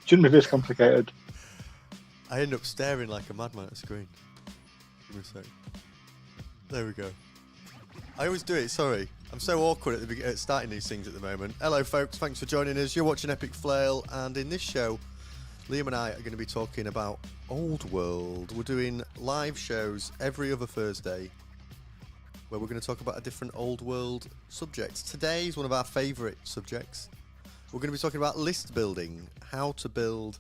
Shouldn't be this complicated. I end up staring like a madman at the screen. Give me a sec. There we go. I always do it, sorry. I'm so awkward at starting these things at the moment. Hello folks, thanks for joining us. You're watching Epic Flail, and in this show, Liam and I are going to be talking about Old World. We're doing live shows every other Thursday, where we're going to talk about a different Old World subject. Today is one of our favourite subjects. We're going to be talking about list building, how to build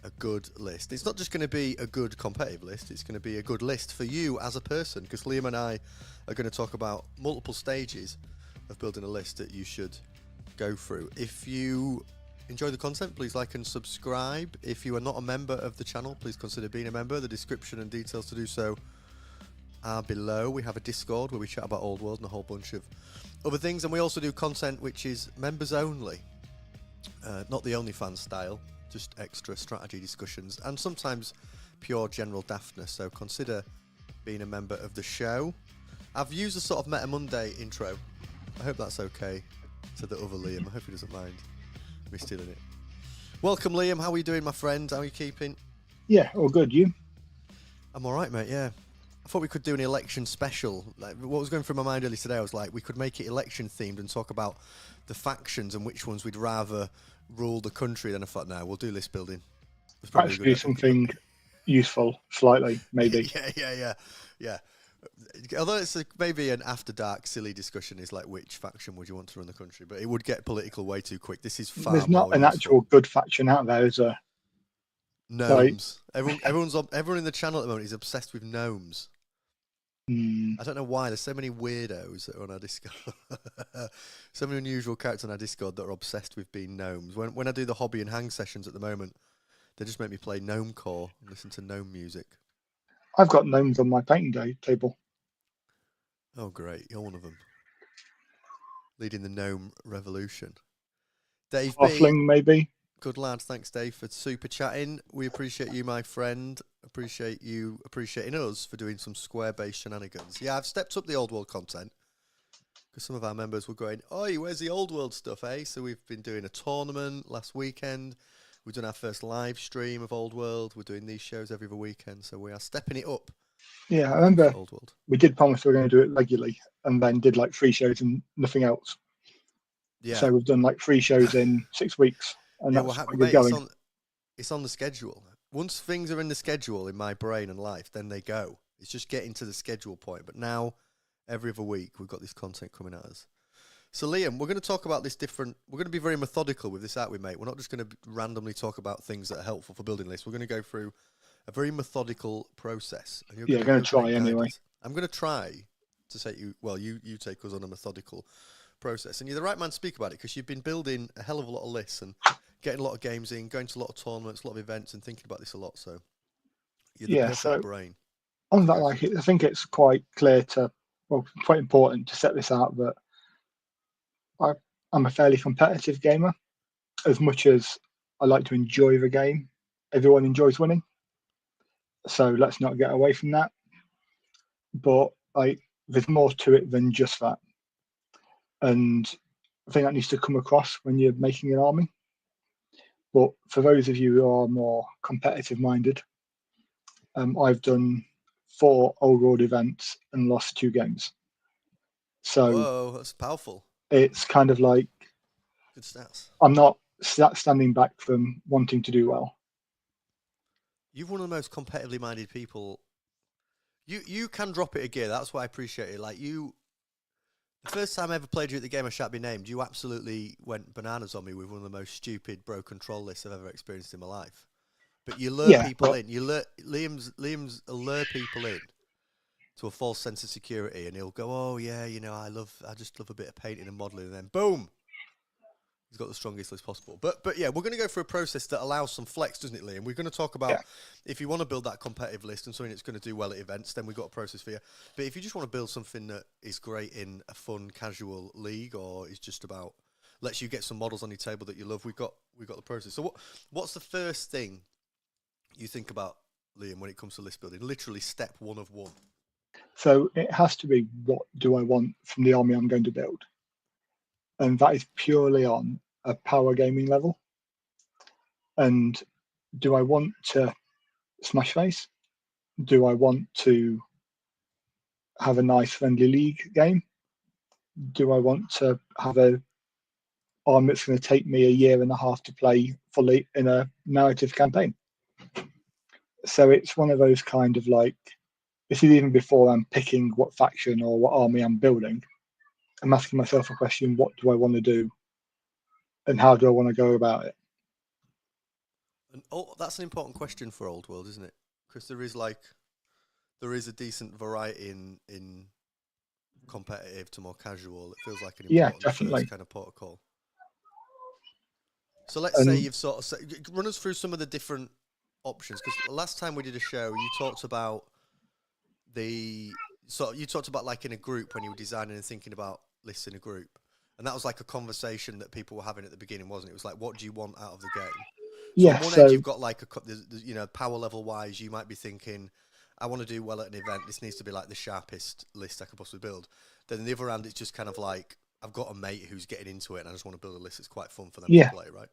a good list. It's not just going to be a good competitive list, it's going to be a good list for you as a person, because Liam and I are going to talk about multiple stages of building a list that you should go through. If you enjoy the content, please like and subscribe. If you are not a member of the channel, please consider being a member. The description and details to do so are below. We have a Discord where we chat about Old World and a whole bunch of other things, and we also do content which is members only, not the OnlyFans style, just extra strategy discussions and sometimes pure general daftness. So consider being a member of the show. I've used a sort of Meta Monday intro. I hope that's okay to the other Liam. I hope he doesn't mind me stealing it. Welcome, Liam. How are you doing, my friend? How are you keeping? Yeah, all good. You? I'm all right, mate. Yeah. I thought we could do an election special. Like, what was going through my mind earlier today, I was like, we could make it election themed and talk about the factions and which ones we'd rather rule the country. Then I thought, no, we'll do list building. Actually, something useful, slightly, maybe. Yeah. Although it's maybe an after dark silly discussion, is like which faction would you want to run the country, but it would get political way too quick. This is far There's not more an useful. actual good faction out there, is there? Gnomes. Like, everyone in the channel at the moment is obsessed with gnomes. I don't know why. There's so many weirdos that are on our Discord. So many unusual characters on our Discord that are obsessed with being gnomes. When I do the hobby and hang sessions at the moment, they just make me play gnome core and listen to gnome music. I've got gnomes on my painting day table. Oh, great. You're one of them. Leading the gnome revolution. Dave Offling, maybe. Good lad. Thanks, Dave, for super chatting. We appreciate you, my friend. Appreciate you appreciating us for doing some square-based shenanigans. Yeah, I've stepped up the Old World content because some of our members were going, "Oi, where's the Old World stuff, eh?" So we've been doing a tournament last weekend. We've done our first live stream of Old World. We're doing these shows every other weekend, so we are stepping it up. Yeah, I remember Old World. We did promise we were going to do it regularly, and then did like 3 shows and nothing else. Yeah. So we've done like 3 shows in 6 weeks, and that's quite good going. It's on the schedule. Once things are in the schedule in my brain and life, then they go. It's just getting to the schedule point. But now, every other week, we've got this content coming at us. So, Liam, we're going to talk about this different... We're going to be very methodical with this, aren't we, mate? We're not just going to randomly talk about things that are helpful for building lists. We're going to go through a very methodical process. And you're going to try anyway. I'm going to try to take you... Well, you take us on a methodical process. And you're the right man to speak about it, because you've been building a hell of a lot of lists and getting a lot of games in, going to a lot of tournaments, a lot of events, and thinking about this a lot. So you're the perfect brain. On that, I think it's quite important to set this out that I'm a fairly competitive gamer. As much as I like to enjoy the game, everyone enjoys winning. So let's not get away from that. But there's more to it than just that. And I think that needs to come across when you're making an army. But for those of you who are more competitive minded, I've done 4 Old World events and lost 2 games. So whoa, that's powerful. It's kind of like good stats. I'm not standing back from wanting to do well. You're one of the most competitively minded people. You can drop it a gear. That's why I appreciate it. Like the first time I ever played you at the game I shan't be named, you absolutely went bananas on me with one of the most stupid bro control lists I've ever experienced in my life. But you lure people in. Liam's lure people in to a false sense of security, and he'll go, "Oh yeah, I just love a bit of painting and modelling," and then boom, he's got the strongest list possible. But yeah, we're going to go through a process that allows some flex, doesn't it, Liam? We're going to talk about if you want to build that competitive list and something that's going to do well at events, then we've got a process for you. But if you just want to build something that is great in a fun, casual league, or is just about lets you get some models on your table that you love, we've got the process. So what's the first thing you think about, Liam, when it comes to list building? Literally step 1 of 1. So it has to be, what do I want from the army I'm going to build? And that is purely on a power gaming level. And do I want to smash face? Do I want to have a nice friendly league game? Do I want to have a arm that's going to take me a year and a half to play fully in a narrative campaign? So it's one of those kind of like, this is even before I'm picking what faction or what army I'm building. I'm asking myself a question: what do I want to do, and how do I want to go about it? And that's an important question for Old World, isn't it? Because there is a decent variety in competitive to more casual. It feels like an important Definitely. first kind of protocol. So let's say you've sort of run us through some of the different options, because last time we did a show, you talked about like in a group when you were designing and thinking about lists in a group, and that was like a conversation that people were having at the beginning, wasn't it? It was like, what do you want out of the game? So on one end, you've got like power level wise, you might be thinking, I want to do well at an event. This needs to be like the sharpest list I could possibly build. Then on the other hand, it's just kind of like, I've got a mate who's getting into it and I just want to build a list that's quite fun for them to play, right?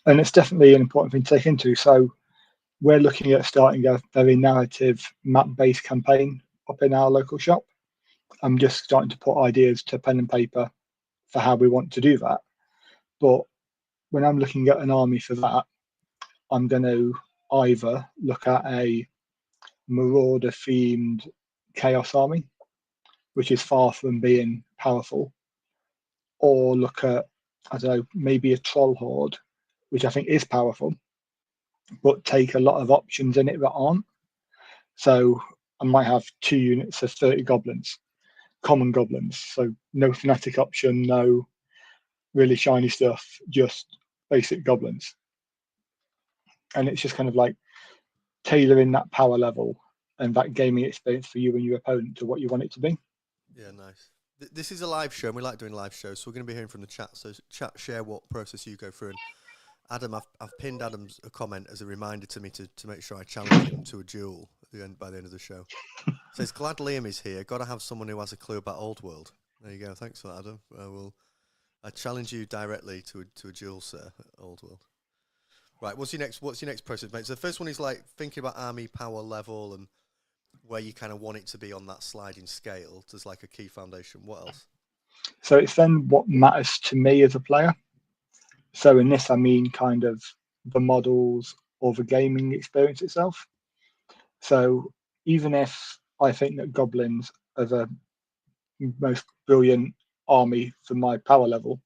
And it's definitely an important thing to take into. So we're looking at starting a very narrative map-based campaign up in our local shop. I'm just starting to put ideas to pen and paper for how we want to do that. But when I'm looking at an army for that, I'm going to either look at a Marauder-themed Chaos army, which is far from being powerful, or look at, I don't know, maybe a Troll Horde, which I think is powerful, but take a lot of options in it that aren't. So I might have 2 units of 30 goblins, common goblins. So no fanatic option, no really shiny stuff, just basic goblins. And it's just kind of like tailoring that power level and that gaming experience for you and your opponent to what you want it to be. Yeah, nice. This is a live show, and we like doing live shows, so we're going to be hearing from the chat. So chat, share what process you go through. And Adam, I've pinned Adam's a comment as a reminder to me to make sure I challenge him to a duel by the end of the show. Says, glad Liam is here. Got to have someone who has a clue about Old World. There you go. Thanks for that, Adam. I challenge you directly to a duel, sir, at Old World. Right, what's your next process, mate? So the first one is like thinking about army power level and where you kind of want it to be on that sliding scale. There's like a key foundation. What else? So it's then what matters to me as a player. So in this, I mean kind of the models or the gaming experience itself. So even if I think that goblins are the most brilliant army for my power level,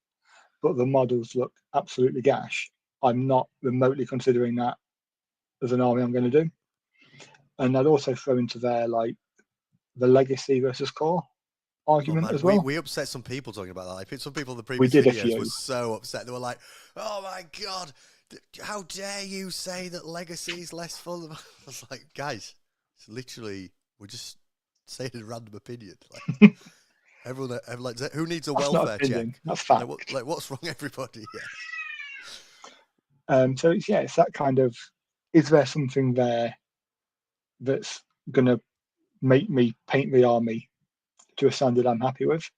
but the models look absolutely gash, I'm not remotely considering that as an army I'm going to do. And I'd also throw into there like the legacy versus core argument as well. We upset some people talking about that. Like, some people in the previous videos were so upset. They were like, "Oh my god, how dare you say that legacy is less fun?" I was like, guys, it's literally, we're just saying a random opinion. Like, everyone like, who needs a welfare check? That's fact. Like, what's wrong, everybody? Yeah. So it's that kind of, is there something there that's going to make me paint the army to a standard I'm happy with?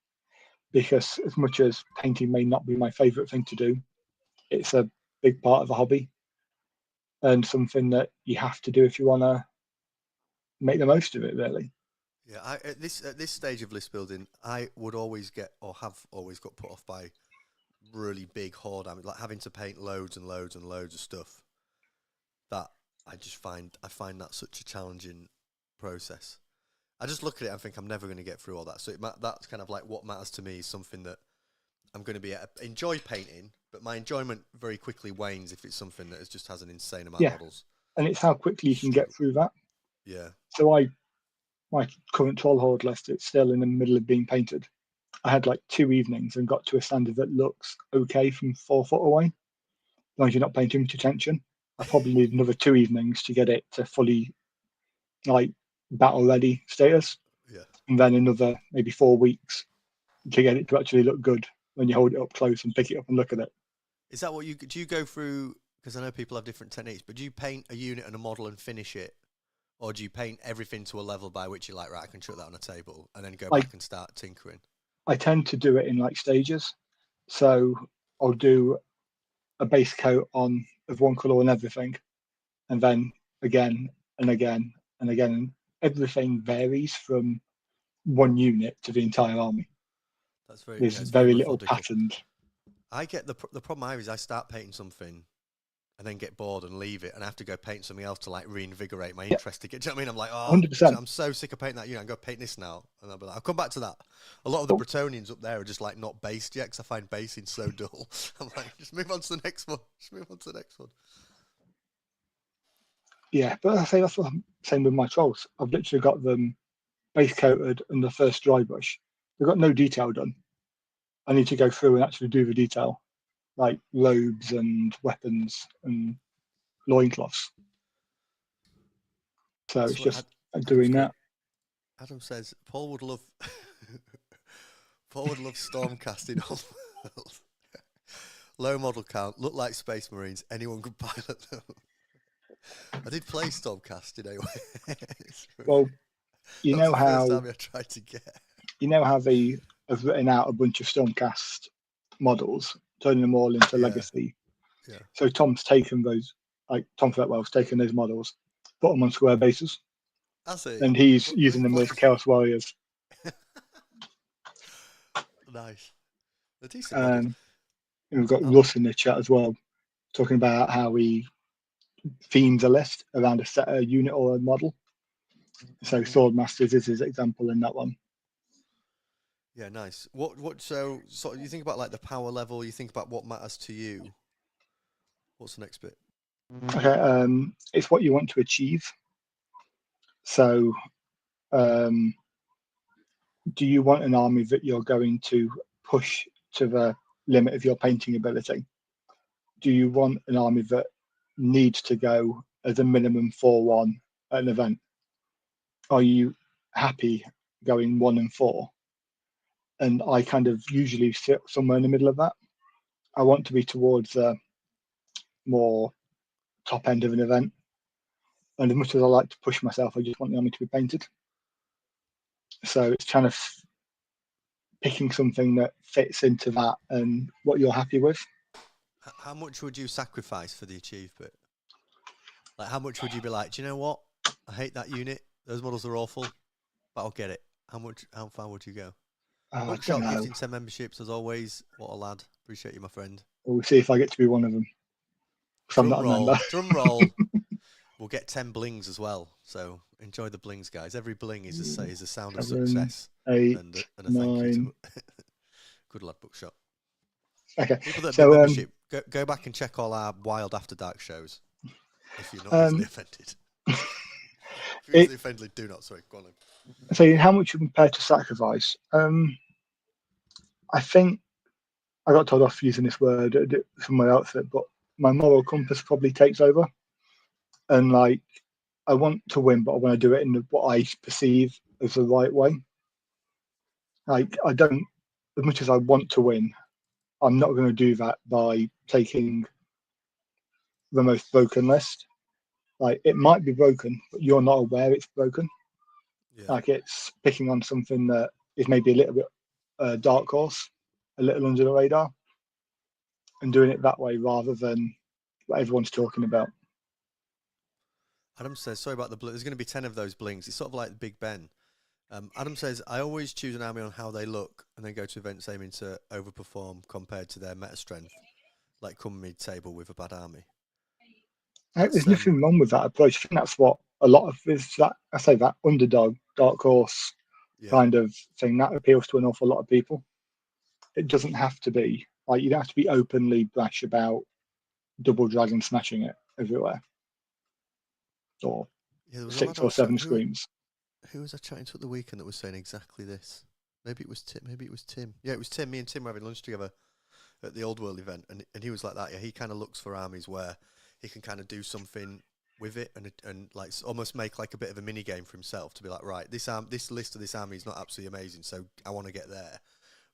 Because as much as painting may not be my favorite thing to do, it's a big part of the hobby and something that you have to do if you want to make the most of it, really. Yeah, at this stage of list building, I would always get, or have always got put off by really big horde. I mean, like having to paint loads and loads and loads of stuff. That I find that such a challenging process. I just look at it and think I'm never going to get through all that. So that's kind of like what matters to me is something that I'm going to be enjoy painting, but my enjoyment very quickly wanes if it's something that just has an insane amount of models. And it's how quickly you can get through that. Yeah. So my current Troll Horde list, it's still in the middle of being painted. I had like 2 evenings and got to a standard that looks okay from 4 foot away. As long as you're not paying too much attention. I probably need another 2 evenings to get it to fully like battle ready status. Yeah. And then another maybe 4 weeks to get it to actually look good when you hold it up close and pick it up and look at it. Is that what do you go through? Because I know people have different techniques, but do you paint a unit and a model and finish it? Or do you paint everything to a level by which you're like, right, I can chuck that on a table and then go back and start tinkering? I tend to do it in like stages. So I'll do a base coat on of one colour and everything, and then again and again and again. And everything varies from one unit to the entire army. That's very. There's Yeah, it's very very little methodical. patterned. I get the problem I have is I start painting something and then get bored and leave it, and I have to go paint something else to like reinvigorate my interest again. Do you know what I mean? I'm like, oh, 100%. I'm so sick of painting that unit. I'm going to paint this now, and I'll be like, I'll come back to that. A lot of the Bretonians up there are just like not based yet because I find basing so dull. I'm like, just move on to the next one. Just move on to the next one. Yeah, but I say that's what I'm saying with my trolls. I've literally got them base coated and the first dry brush. They've got no detail done. I need to go through and actually do the detail, like robes and weapons and loincloths. So it's just doing that. Adam says Paul would love Stormcast in all world. Low model count, look like Space Marines. Anyone could pilot them. I did play Stormcast in a way. Well, you know how first time I tried to get. You know how they have written out a bunch of Stormcast models, turning them all into legacy. Yeah. So Tom's taken those, like Tom Fretwell's taken those models, put them on square bases. I see. And he's using them with Chaos Warriors. Nice. A decent model. And we've got Russ in the chat as well, talking about how he themes a list around a unit or a model. So Swordmasters is his example in that one. Yeah, nice. So you think about like the power level, you think about what matters to you. What's the next bit? Okay, it's what you want to achieve. So do you want an army that you're going to push to the limit of your painting ability? Do you want an army that needs to go as a minimum 4-1 at an event? Are you happy going 1 and 4? And I kind of usually sit somewhere in the middle of that. I want to be towards the more top end of an event. And as much as I like to push myself, I just want the army to be painted. So it's kind of picking something that fits into that and what you're happy with. How much would you sacrifice for the achieve bit? Like, how much would you be like, do you know what? I hate that unit. Those models are awful, but I'll get it. How far would you go? Mugshot gifting 10 memberships as always. What a lad. Appreciate you, my friend. We'll see if I get to be one of them. Drum roll. We'll get 10 blings as well. So enjoy the blings, guys. Every bling is a sound of success. 8, and a 9. thank you to good lad, Bookshot. Okay. People that do membership, go back and check all our Wild After Dark shows. If you're not easily offended. If you're easily offended, do not. Sorry, go on. So how much you prepared to sacrifice? I think I got told off using this word from my outfit, but my moral compass probably takes over. And like, I want to win, but I want to do it in what I perceive as the right way. Like, I don't, as much as I want to win, I'm not going to do that by taking the most broken list. Like, it might be broken, but you're not aware it's broken. Yeah. Like, it's picking on something that is maybe a little bit dark horse, a little under the radar, and doing it that way rather than what everyone's talking about. Adam says, sorry about the there's going to be 10 of those blings. It's sort of like the Big Ben. Adam says, I always choose an army on how they look and then go to events aiming to overperform compared to their meta strength, like come mid-table with a bad army. There's nothing wrong with that approach. I think that's what a lot of is that, I say that underdog, dark horse kind of thing that appeals to an awful lot of people. It doesn't have to be, like, you don't have to be openly brash about double dragon smashing it everywhere. Or 6 or 7 screens. Who was I chatting to at the weekend that was saying exactly this? Maybe it was Tim. Yeah, it was Tim. Me and Tim were having lunch together at the Old World event, and he was like that. Yeah, he kind of looks for armies where he can kind of do something with it and like almost make like a bit of a mini game for himself to be like, right, this list of this army is not absolutely amazing, so I want to get there,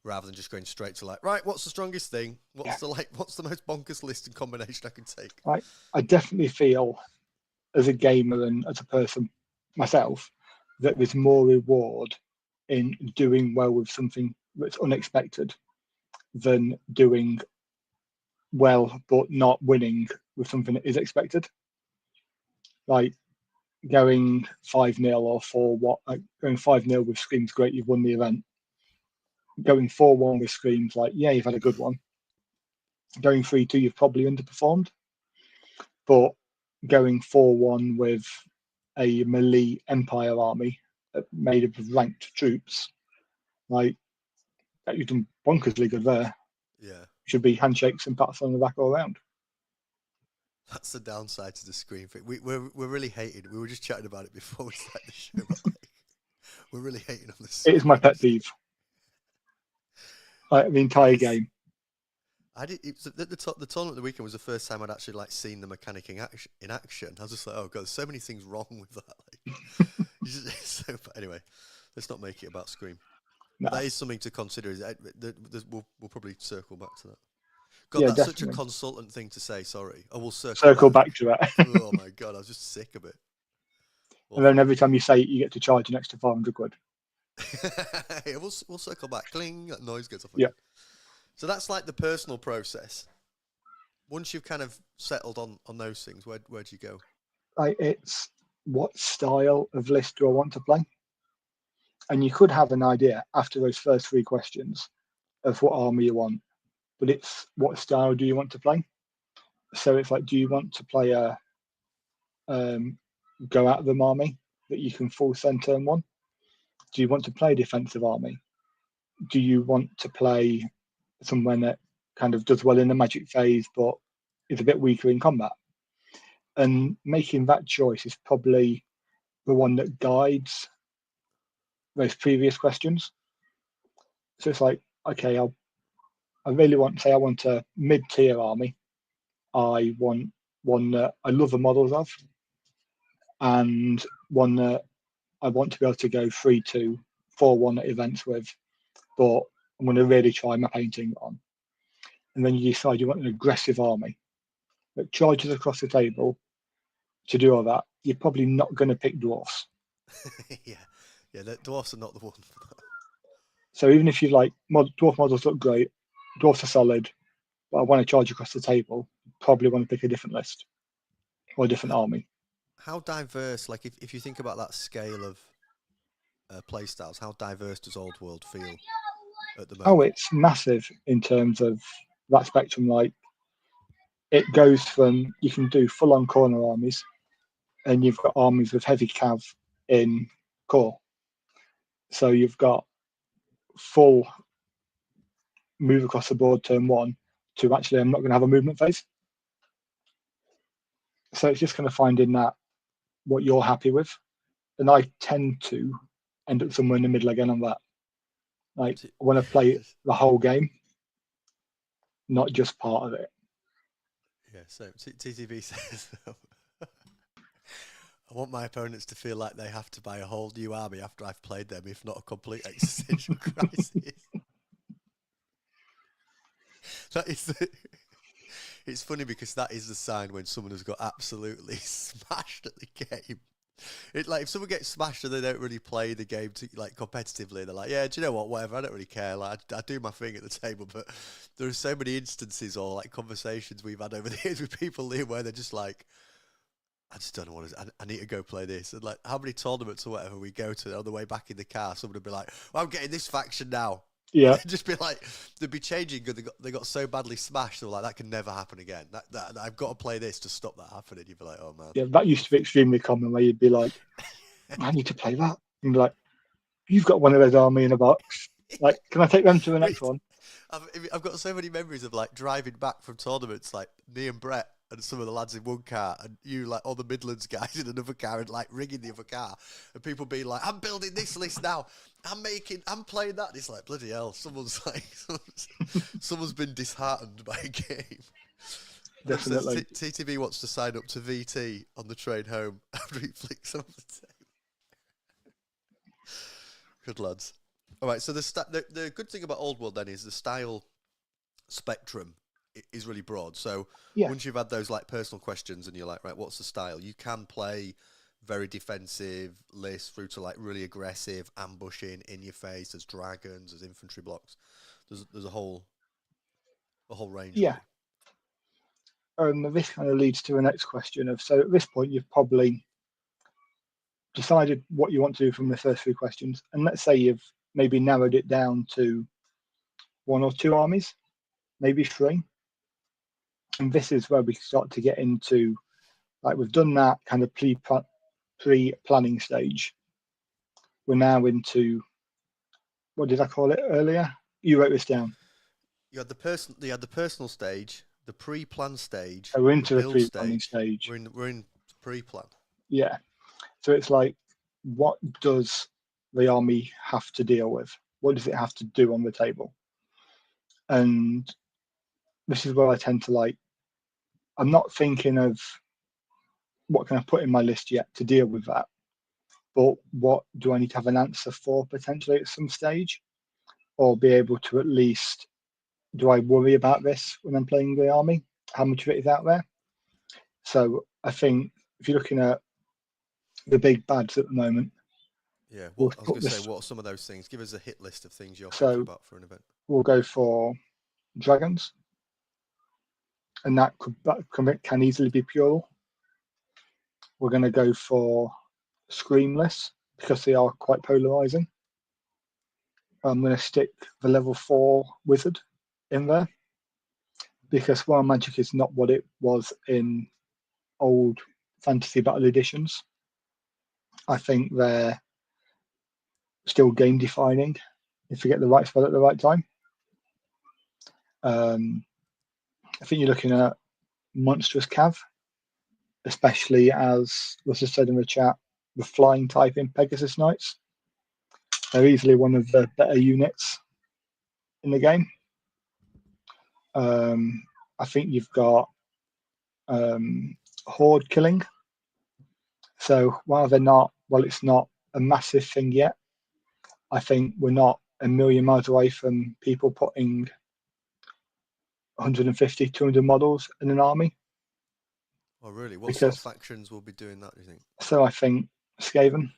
rather than just going straight to like, right, what's the strongest thing? What's the most bonkers list and combination I can take? I definitely feel as a gamer and as a person myself that there's more reward in doing well with something that's unexpected than doing well, but not winning with something that is expected. Like going 5-0 or 4-1, like going 5-0 with Scream's great, you've won the event. Going 4-1 with Scream's like, yeah, you've had a good one. Going 3-2, you've probably underperformed. But going 4-1 with a melee Empire army made up of ranked troops, like, you've done bonkersly good there. Yeah. Should be handshakes and pats on the back all around. That's the downside to the Scream thing. We're really hating. We were just chatting about it before we started the show. But like, we're really hating on this. It is my pet peeve. Like, the entire game. I did. The tournament of the weekend was the first time I'd actually like seen the mechanic in action. I was just like, oh god, there's so many things wrong with that. Like, anyway, let's not make it about Scream. No. That is something to consider. We'll probably circle back to that. God, yeah, that's definitely such a consultant thing to say. Sorry, I will circle back to it. Oh my god, I was just sick of it. And then every time you say it, you get to charge an extra 500 quid. Yeah, we'll circle back. Cling, that noise goes off. Yeah. So that's like the personal process. Once you've kind of settled on those things, where do you go? It's what style of list do I want to play? And you could have an idea after those first 3 questions of what army you want, but it's what style do you want to play? So it's like, do you want to play a go out of them army that you can full send turn 1? Do you want to play a defensive army? Do you want to play someone that kind of does well in the magic phase but is a bit weaker in combat? And making that choice is probably the one that guides those previous questions. So it's like, okay, I really want, say I want a mid-tier army. I want one that I love the models of, and one that I want to be able to go 3-2, 4-1 at events with, but I'm going to really try my painting on. And then you decide you want an aggressive army that charges across the table. To do all that, you're probably not going to pick dwarfs. yeah, the dwarfs are not the one for that. So even if you like, dwarf models look great, dwarfs are solid, but I want to charge across the table, you probably want to pick a different list or a different army. How diverse, like if you think about that scale of play styles, how diverse does Old World feel at the moment? Oh, it's massive in terms of that spectrum. Like, it goes from, you can do full-on corner armies, and you've got armies with heavy cav in core. So you've got full move across the board turn 1 to actually, I'm not going to have a movement phase. So it's just kind of finding that what you're happy with. And I tend to end up somewhere in the middle again on that. Like, I want to play the whole game, not just part of it. Yeah, so TTV says, I want my opponents to feel like they have to buy a whole new army after I've played them, if not a complete existential crisis. That is it's funny because that is the sign when someone has got absolutely smashed at the game. It, like, if someone gets smashed and they don't really play the game like competitively, they're like, yeah, do you know what, whatever, I don't really care, like, I do my thing at the table. But there are so many instances or like conversations we've had over the years with people here where they're just like, I just don't know what it is. I need to go play this. And like, how many tournaments or whatever we go to, on the way back in the car, someone would be like, well, I'm getting this faction now. Yeah. Just be like, they'd be changing because they got so badly smashed. They're like, that can never happen again. That I've got to play this to stop that happening. You'd be like, oh man. Yeah, that used to be extremely common, where you'd be like, I need to play that. And be like, you've got one of those army in a box. Like, can I take them to the next one? I've got so many memories of like driving back from tournaments, like me and Brett and some of the lads in one car, and you, like, all the Midlands guys in another car, and like rigging the other car, and people being like, I'm building this list now, I'm playing that. And it's like, bloody hell, someone's been disheartened by a game. Definitely. TTV wants to sign up to VT on the train home after he flicks off the table. Good lads. All right, so the good thing about Old World then is the style spectrum is really broad. So once you've had those like personal questions and you're like, right, what's the style? You can play very defensive lists through to like really aggressive, ambushing, in your face. There's dragons, there's infantry blocks. There's a whole range. Yeah. Really. this kind of leads to the next question of, so at this point you've probably decided what you want to do from the first 3 questions, and let's say you've maybe narrowed it down to 1 or 2 armies, maybe 3. And this is where we start to get into, like, we've done that kind of pre-planning stage. We're now into, what did I call it earlier? You wrote this down. You had the personal stage, the pre-plan stage. So we're into the pre-planning stage. We're in pre-plan. Yeah. So it's like, what does the army have to deal with? What does it have to do on the table? And this is where I tend to, like, I'm not thinking of what can I put in my list yet to deal with that, but what do I need to have an answer for potentially at some stage, or be able to at least, do I worry about this when I'm playing the army? How much of it is out there? So I think if you're looking at the big bads at the moment. Yeah, I was going to say, what are some of those things? Give us a hit list of things you're thinking about for an event. We'll go for dragons, and that can easily be pure. We're going to go for screamless because they are quite polarizing. I'm going to stick the level 4 wizard in there because Wild Magic is not what it was in old fantasy battle editions. I think they're still game defining if you get the right spell at the right time. I think you're looking at monstrous cav, especially as was just said in the chat, the flying type in Pegasus Knights. They're easily one of the better units in the game. I think you've got horde killing. So while it's not a massive thing yet, I think we're not a million miles away from people putting 150, 200 models in an army. Oh, really? What sort of factions will be doing that, do you think? So I think Skaven,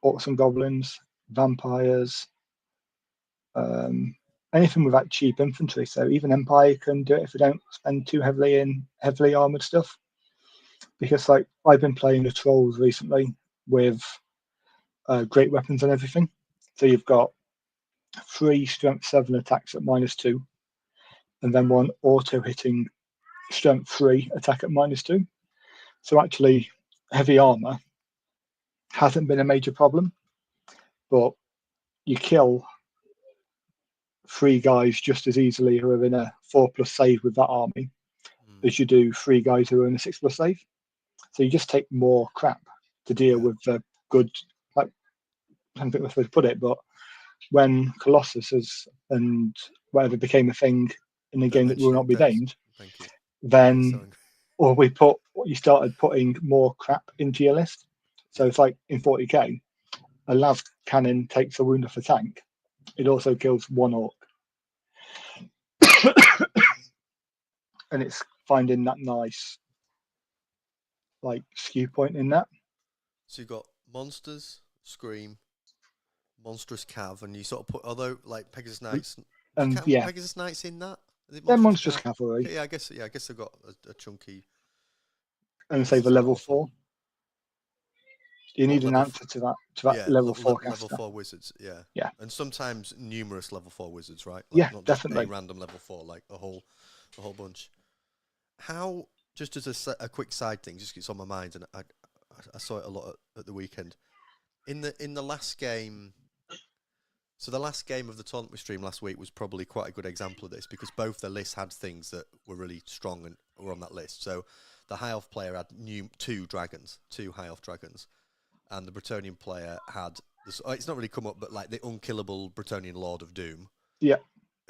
Orcs and Goblins, Vampires, anything with that cheap infantry. So even Empire can do it if they don't spend too heavily in heavily armored stuff. Because, like, I've been playing the Trolls recently with great weapons and everything. So you've got 3 strength 7 attacks at -2, and then 1 auto hitting strength 3 attack at -2. So actually, heavy armor hasn't been a major problem, but you kill 3 guys just as easily who are in a 4+ save with that army as you do 3 guys who are in a 6+ save. So you just take more crap to deal with the good, like, I don't think that's the way to put it, but when Colossus and whatever became a thing in the game that will not be named, then you started putting more crap into your list. So it's like in 40k, a lav cannon takes a wound off a tank. It also kills 1 orc. And it's finding that nice, like, skew point in that. So you've got monsters, scream, monstrous cav, and you sort of put, although, like, Pegasus Knights, Pegasus Knights in that? They're monstrous cavalry. Yeah, I guess they've got a chunky. And say the level 4. You need an answer to that level 4 caster. Level 4 wizards, yeah. Yeah. And sometimes numerous level 4 wizards, right? Like, not definitely. Just a random level 4, like a whole bunch. How, just as a quick side thing, just 'cause it's on my mind, and I saw it a lot at the weekend. In the last game, so the last game of the tournament we streamed last week was probably quite a good example of this, because both the lists had things that were really strong and were on that list. So the High Elf player had 2 High Elf dragons, and the Bretonnian player had, it's not really come up, but like the unkillable Bretonnian Lord of Doom. Yeah.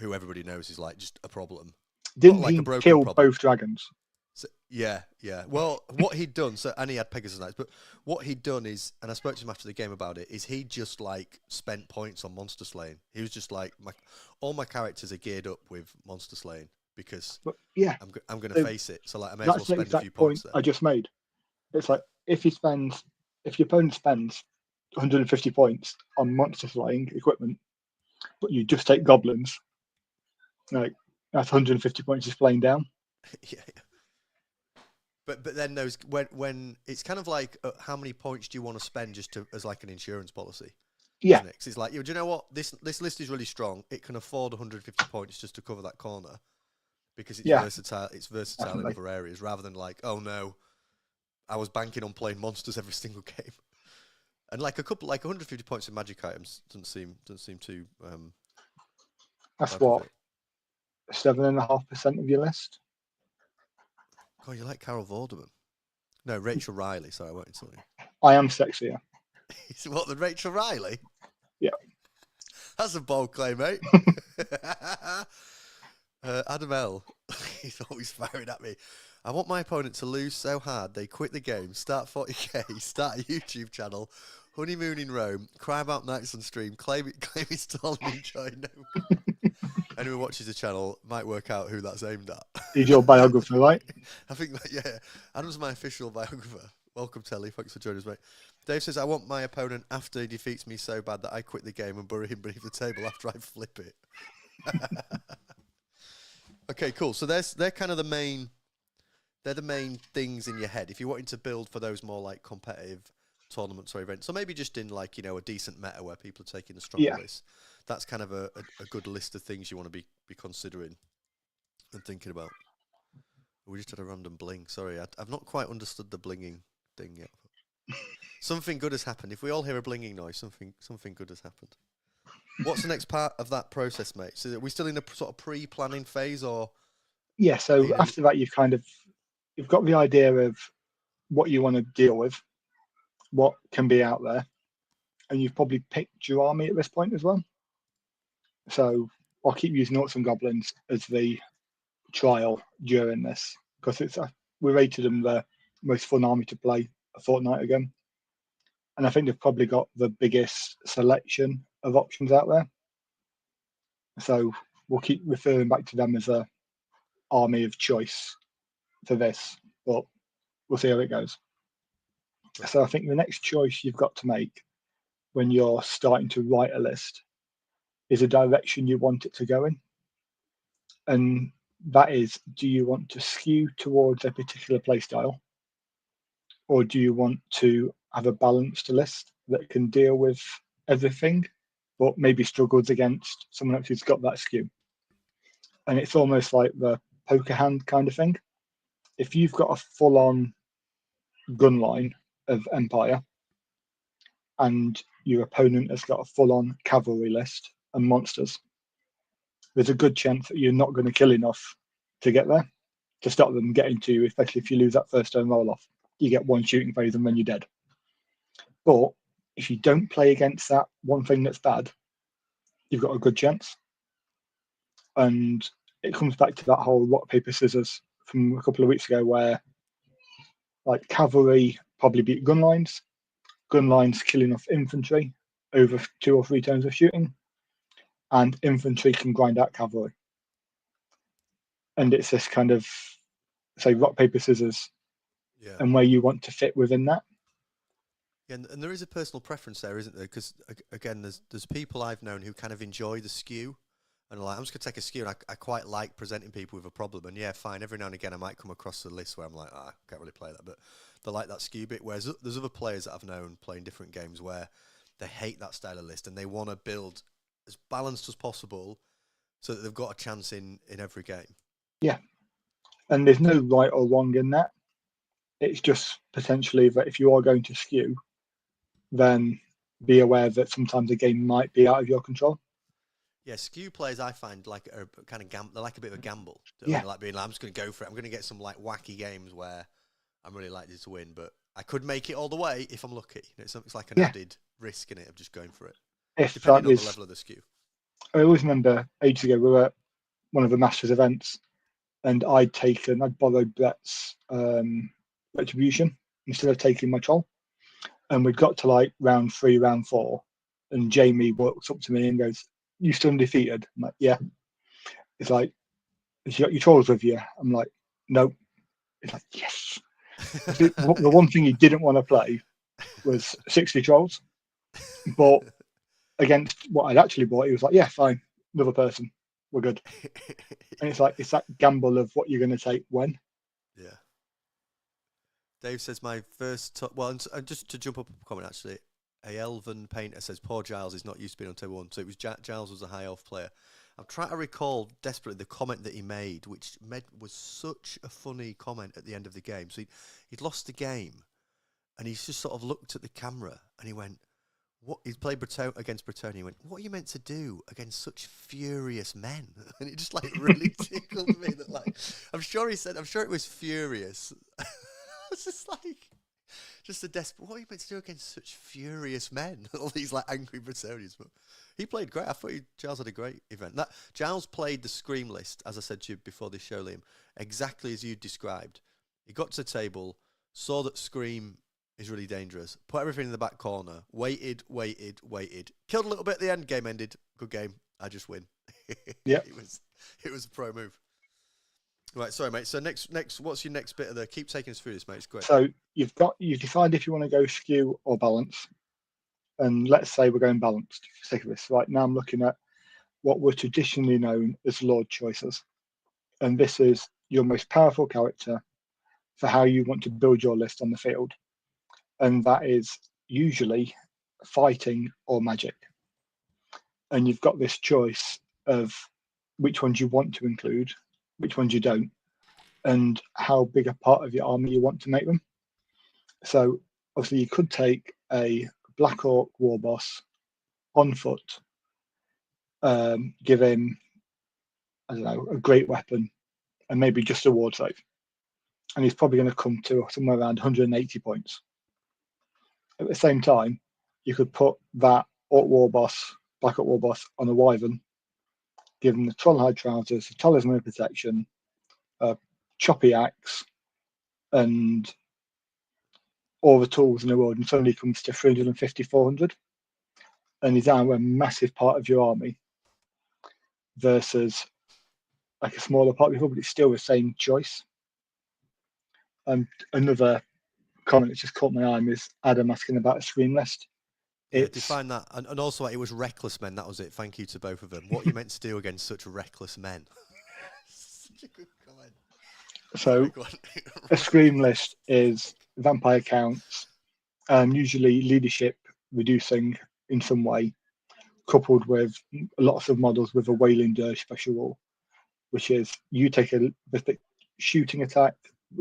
Who everybody knows is like just a problem. Didn't like he kill both dragons? So, yeah. Well, what he'd done, and he had Pegasus Knights, but what he'd done is, and I spoke to him after the game about it, is he just like spent points on monster slaying. He was just like, all my characters are geared up with monster slaying because I'm going to face it. So like, I may as well spend a few points there. I just made. It's like if your opponent spends 150 points on monster slaying equipment, but you just take goblins, like, that's 150 points just playing down. Yeah. But then those when it's kind of like how many points do you want to spend just to as like an insurance policy? Yeah. Isn't it? 'Cause it's like, do you know what, this list is really strong. It can afford 150 points just to cover that corner because it's versatile. It's versatile Definitely. in other areas rather than like, oh no, I was banking on playing monsters every single game. And like 150 points in magic items doesn't seem too. That's what 7.5% of your list. God, you like Carol Vorderman? No, Rachel Riley. Sorry, I won't insult you. I am sexier. What, than Rachel Riley? Yeah. That's a bold claim, mate. Adam L. He's always firing at me. I want my opponent to lose so hard they quit the game, start 40k, start a YouTube channel, honeymoon in Rome, cry about nights on stream, claim it's tall and enjoy no. Anyone who watches the channel might work out who that's aimed at. He's your biographer, right? I think that, yeah. Adam's my official biographer. Welcome, Telly. Thanks for joining us, mate. Dave says, I want my opponent after he defeats me so bad that I quit the game and bury him beneath the table after I flip it. Okay, cool. So they're kind of the main things in your head. If you're wanting to build for those more like competitive tournaments or events, so maybe just in like, a decent meta where people are taking the stronger list, that's kind of a good list of things you want to be considering and thinking about. We just had a random bling. Sorry, I've not quite understood the blinging thing yet. Something good has happened. If we all hear a blinging noise, something good has happened. What's the next part of that process, mate? So are we still in a sort of pre-planning phase, or? Yeah. So after that, you've got the idea of what you want to deal with, what can be out there, and you've probably picked your army at this point as well. So I'll keep using Orcs and Goblins as the trial during this because we rated them the most fun army to play a fortnight ago, and I think they've probably got the biggest selection of options out there. So we'll keep referring back to them as a army of choice for this, but we'll see how it goes. So I think the next choice you've got to make when you're starting to write a list is a direction you want it to go in. And that is, do you want to skew towards a particular playstyle? Or do you want to have a balanced list that can deal with everything, but maybe struggles against someone else who's got that skew? And it's almost like the poker hand kind of thing. If you've got a full-on gun line of Empire and your opponent has got a full-on cavalry list and monsters, there's a good chance that you're not going to kill enough to get there, to stop them getting to you, especially if you lose that first turn roll-off. You get one shooting phase and then you're dead. But if you don't play against that one thing that's bad, you've got a good chance. And it comes back to that whole rock, paper, scissors from a couple of weeks ago where like cavalry probably beat gun lines killing off infantry over 2 or 3 turns of shooting, and infantry can grind out cavalry. And it's this kind of, say, rock, paper, scissors, and where you want to fit within that. Yeah, and there is a personal preference there, isn't there? Because again, there's people I've known who kind of enjoy the skew, and are like, I'm just gonna take a skew, and I quite like presenting people with a problem. And yeah, fine. Every now and again, I might come across a list where I'm like, I can't really play that, but they like that skew bit. Whereas there's other players that I've known playing different games where they hate that style of list and they want to build as balanced as possible so that they've got a chance in every game. Yeah, and there's no right or wrong in that. It's just potentially that if you are going to skew, then be aware that sometimes a game might be out of your control. Yeah, skew players I find like are kind of they're like a bit of a gamble. Yeah, like being like, I'm just going to go for it. I'm going to get some like wacky games where I'm really likely to win, but I could make it all the way if I'm lucky. It's like an added risk in it of just going for it, depending on the level of the skew. I always remember ages ago we were at one of the Masters events, and I'd borrowed Brett's Retribution instead of taking my troll, and we'd got to like round 3, round 4, and Jamie walks up to me and goes, "You still undefeated?" I'm like, "Yeah." It's like, "Have you got your trolls with you?" I'm like, "No." It's like, yes. The one thing he didn't want to play was 60 trolls, but against what I'd actually bought, he was like, "Yeah, fine, another person, we're good." And it's like, it's that gamble of what you're going to take when. Yeah. Dave says my first well, and just to jump up a comment actually, a Elven painter says poor Giles is not used to being on table 1, so it was Giles was a high elf player. I'm trying to recall desperately the comment that he made, which was such a funny comment at the end of the game. So he'd lost the game, and he's just sort of looked at the camera, and he went, "What?" He played against Bretonnia. He went, "What are you meant to do against such furious men?" And it just like really tickled me. That like, I'm sure it was furious. I was just like, just a desperate. What are you meant to do against such furious men? All these like angry Bretonians, but. He played great. I thought Giles had a great event. Giles played the Scream list, as I said to you before this show, Liam, exactly as you described. He got to the table, saw that Scream is really dangerous, put everything in the back corner, waited, killed a little bit at the end, game ended. Good game. I just win. Yeah. It was a pro move. Right, sorry, mate. So next, what's your next bit of the? Keep taking us through this, mate. It's great. So you decide if you want to go skew or balance. And let's say we're going balanced for the sake of this. Right now I'm looking at what were traditionally known as Lord choices. And this is your most powerful character for how you want to build your list on the field. And that is usually fighting or magic. And you've got this choice of which ones you want to include, which ones you don't, and how big a part of your army you want to make them. So obviously you could take a Black Orc war boss on foot, give him, I don't know, a great weapon and maybe just a ward save. And he's probably going to come to somewhere around 180 points. At the same time, you could put that Orc war boss, Black Orc war boss on a Wyvern, give him the Trollhide trousers, the Talisman of Protection, a choppy axe, and all the tools in the world, and suddenly comes to 350, 400. And he's now a massive part of your army versus like a smaller part before, but it's still the same choice. Another comment that just caught my eye is Adam asking about a Scream list. Yeah, define that. And also, it was reckless men. That was it. Thank you to both of them. What are you meant to do against such reckless men? Such a good comment. So a Scream list is vampire counts, usually leadership reducing in some way, coupled with lots of models with a Wailing Dirge special rule, which is you take a shooting attack,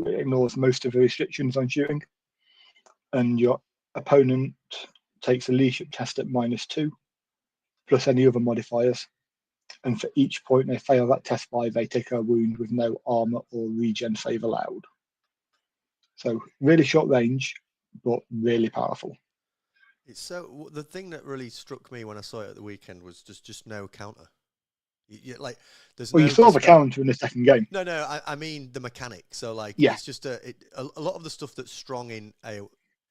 it ignores most of the restrictions on shooting, and your opponent takes a leadership test at -2, plus any other modifiers. And for each point they fail that test by, they take a wound with no armor or regen save allowed. So really short range, but really powerful. It's so the thing that really struck me when I saw it at the weekend was just no counter. Like there's well, no you saw the counter in the second game. No, I mean the mechanic. So like it's just a lot of the stuff that's strong in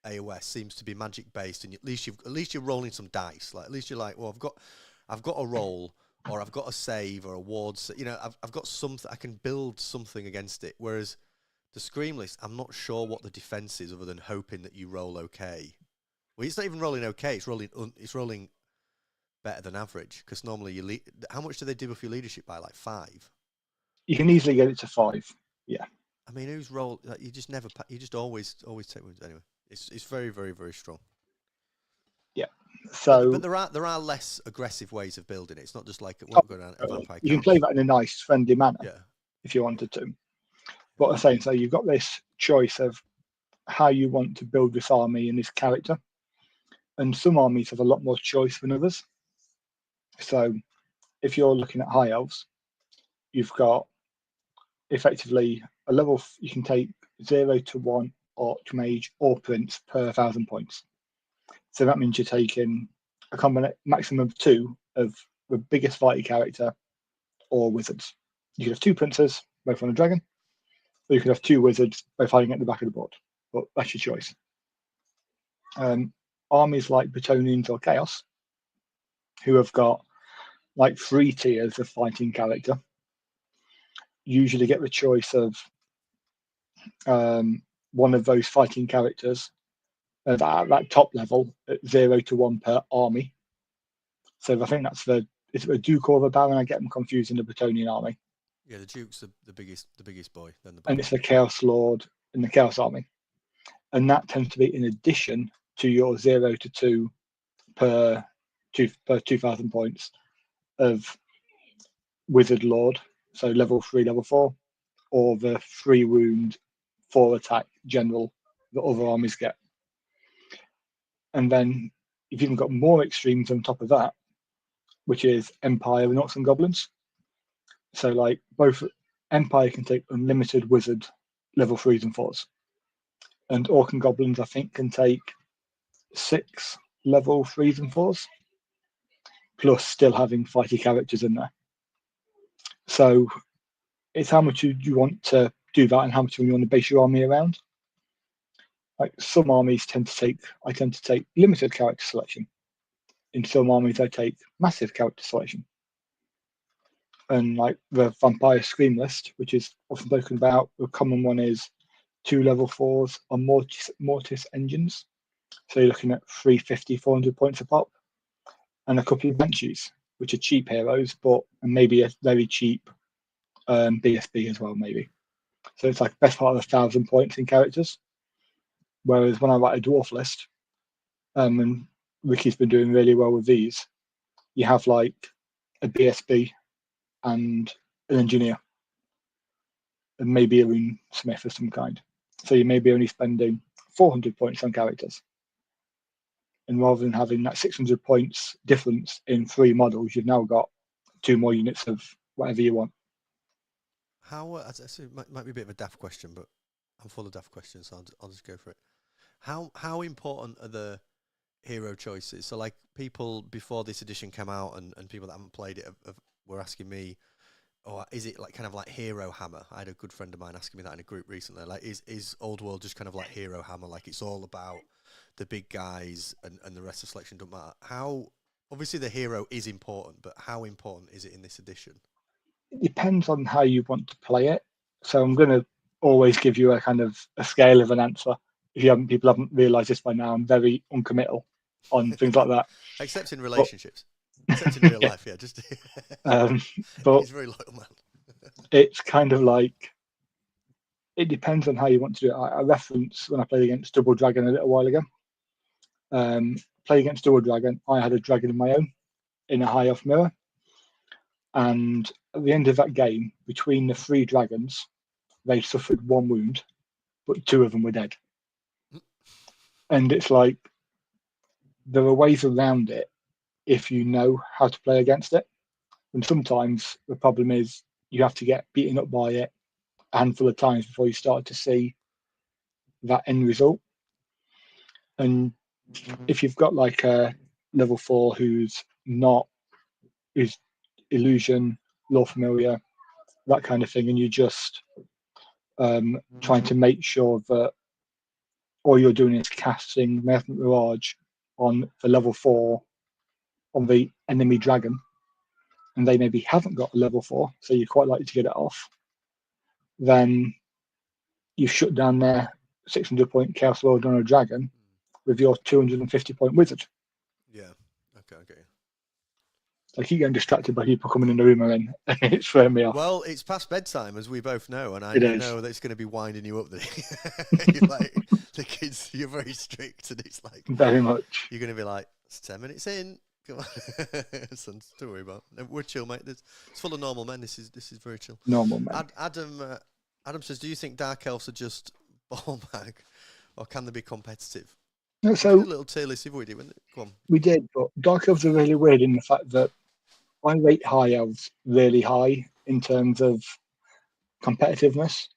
AOS seems to be magic based, and at least you're rolling some dice. Like at least you're like, well, I've got a roll, or I've got a save or a ward. You know, I've got something. I can build something against it. Whereas the Scream list, I'm not sure what the defense is other than hoping that you roll okay. Well, it's not even rolling okay. It's rolling better than average, because normally how much do they debuff your leadership by? Like 5. You can easily get it to 5. Yeah. I mean, who's roll? Like, you just always take wounds. Anyway, it's very, very, very strong. Yeah. So, but there are less aggressive ways of building it. It's not just like what going on a vampire. You can play that in a nice, friendly manner. Yeah. If you wanted to. But I'm saying, so you've got this choice of how you want to build this army and this character, and some armies have a lot more choice than others. So, if you're looking at high elves, you've got effectively a level you can take 0 to 1 Archmage or Prince per 1,000 points. So that means you're taking a maximum of 2 of the biggest fighting character or wizards. You could have 2 princes, both on a dragon, or you could have 2 wizards, both hiding at the back of the board. But that's your choice. Armies like Bretonians or Chaos, who have got like 3 tiers of fighting character, usually get the choice of one of those fighting characters at that top level at 0 to 1 per army. So I think that's is it a Duke or the Baron? I get them confused in the Bretonian army. Yeah, the Duke's the biggest boy. Then the Baron. And it's the Chaos Lord in the Chaos army. and that tends to be in addition to your 0 to 2 per 2,000 points of Wizard Lord, so level 3, level 4, or the 3 wound, 4 attack general that other armies get. And then you've even got more extremes on top of that, which is Empire and Orcs and Goblins. So like both Empire can take unlimited Wizard level 3s and 4s, and Orc and Goblins I think can take 6 level 3s and 4s, plus still having fighty characters in there. So it's how much you want to do that and how much you want to base your army around. Like some armies tend to take limited character selection. In some armies I take massive character selection. And like the Vampire Scream list, which is often spoken about, the common one is 2 level 4s on Mortis engines. So you're looking at 350, 400 points a pop, and a couple of Banshees, which are cheap heroes, but maybe a very cheap BSB as well, maybe. So it's like best part of 1,000 points in characters. Whereas when I write a dwarf list, and Ricky's been doing really well with these, you have like a BSB and an engineer, and maybe a rune smith of some kind. So you may be only spending 400 points on characters. And rather than having that 600 points difference in 3 models, you've now got 2 more units of whatever you want. How, it might be a bit of a daft question, but I'm full of daft questions, so I'll just go for it. How important are the hero choices? So like people before this edition came out and people that haven't played it were asking me, oh, is it like kind of like Hero Hammer? I had a good friend of mine asking me that in a group recently. Like, is Old World just kind of like Hero Hammer? Like it's all about the big guys and the rest of the selection don't matter. How, obviously the hero is important, but how important is it in this edition? It depends on how you want to play it. So I'm going to always give you a kind of a scale of an answer. If people haven't realised this by now, I'm very uncommittal on things like that. Except in relationships. Except in real life, yeah. Just but he's a very loyal man. It's kind of like, it depends on how you want to do it. I reference when I played against Double Dragon a little while ago. Played against Double Dragon, I had a dragon of my own in a high off mirror. And at the end of that game, between the 3 dragons, they suffered 1 wound, but 2 of them were dead. And it's like, there are ways around it if you know how to play against it. And sometimes the problem is you have to get beaten up by it a handful of times before you start to see that end result. And if you've got like a level 4 who's illusion, lore familiar, that kind of thing, and you're just trying to make sure that all you're doing is casting Merchant Mirage on the level 4 on the enemy dragon, and they maybe haven't got a level 4, so you're quite likely to get it off, then you shut down their 600 point Chaos Lord on a dragon with your 250 point wizard. Yeah, okay. I keep getting distracted by people coming in the room and it's throwing me off. Well, it's past bedtime, as we both know, and I know that it's going to be winding you up. You're like, the kids, you're very strict, and it's like... Very much. You're going to be like, it's 10 minutes in. Come on. Son, don't worry about it. We're chill, mate. It's full of normal men. This is very chill. Normal men. Adam says, do you think Dark Elves are just ball bag, or can they be competitive? So, a little tier list if we did, wouldn't it? Go on. We did, but Dark Elves are really weird in the fact that I rate High Elves really high in terms of competitiveness,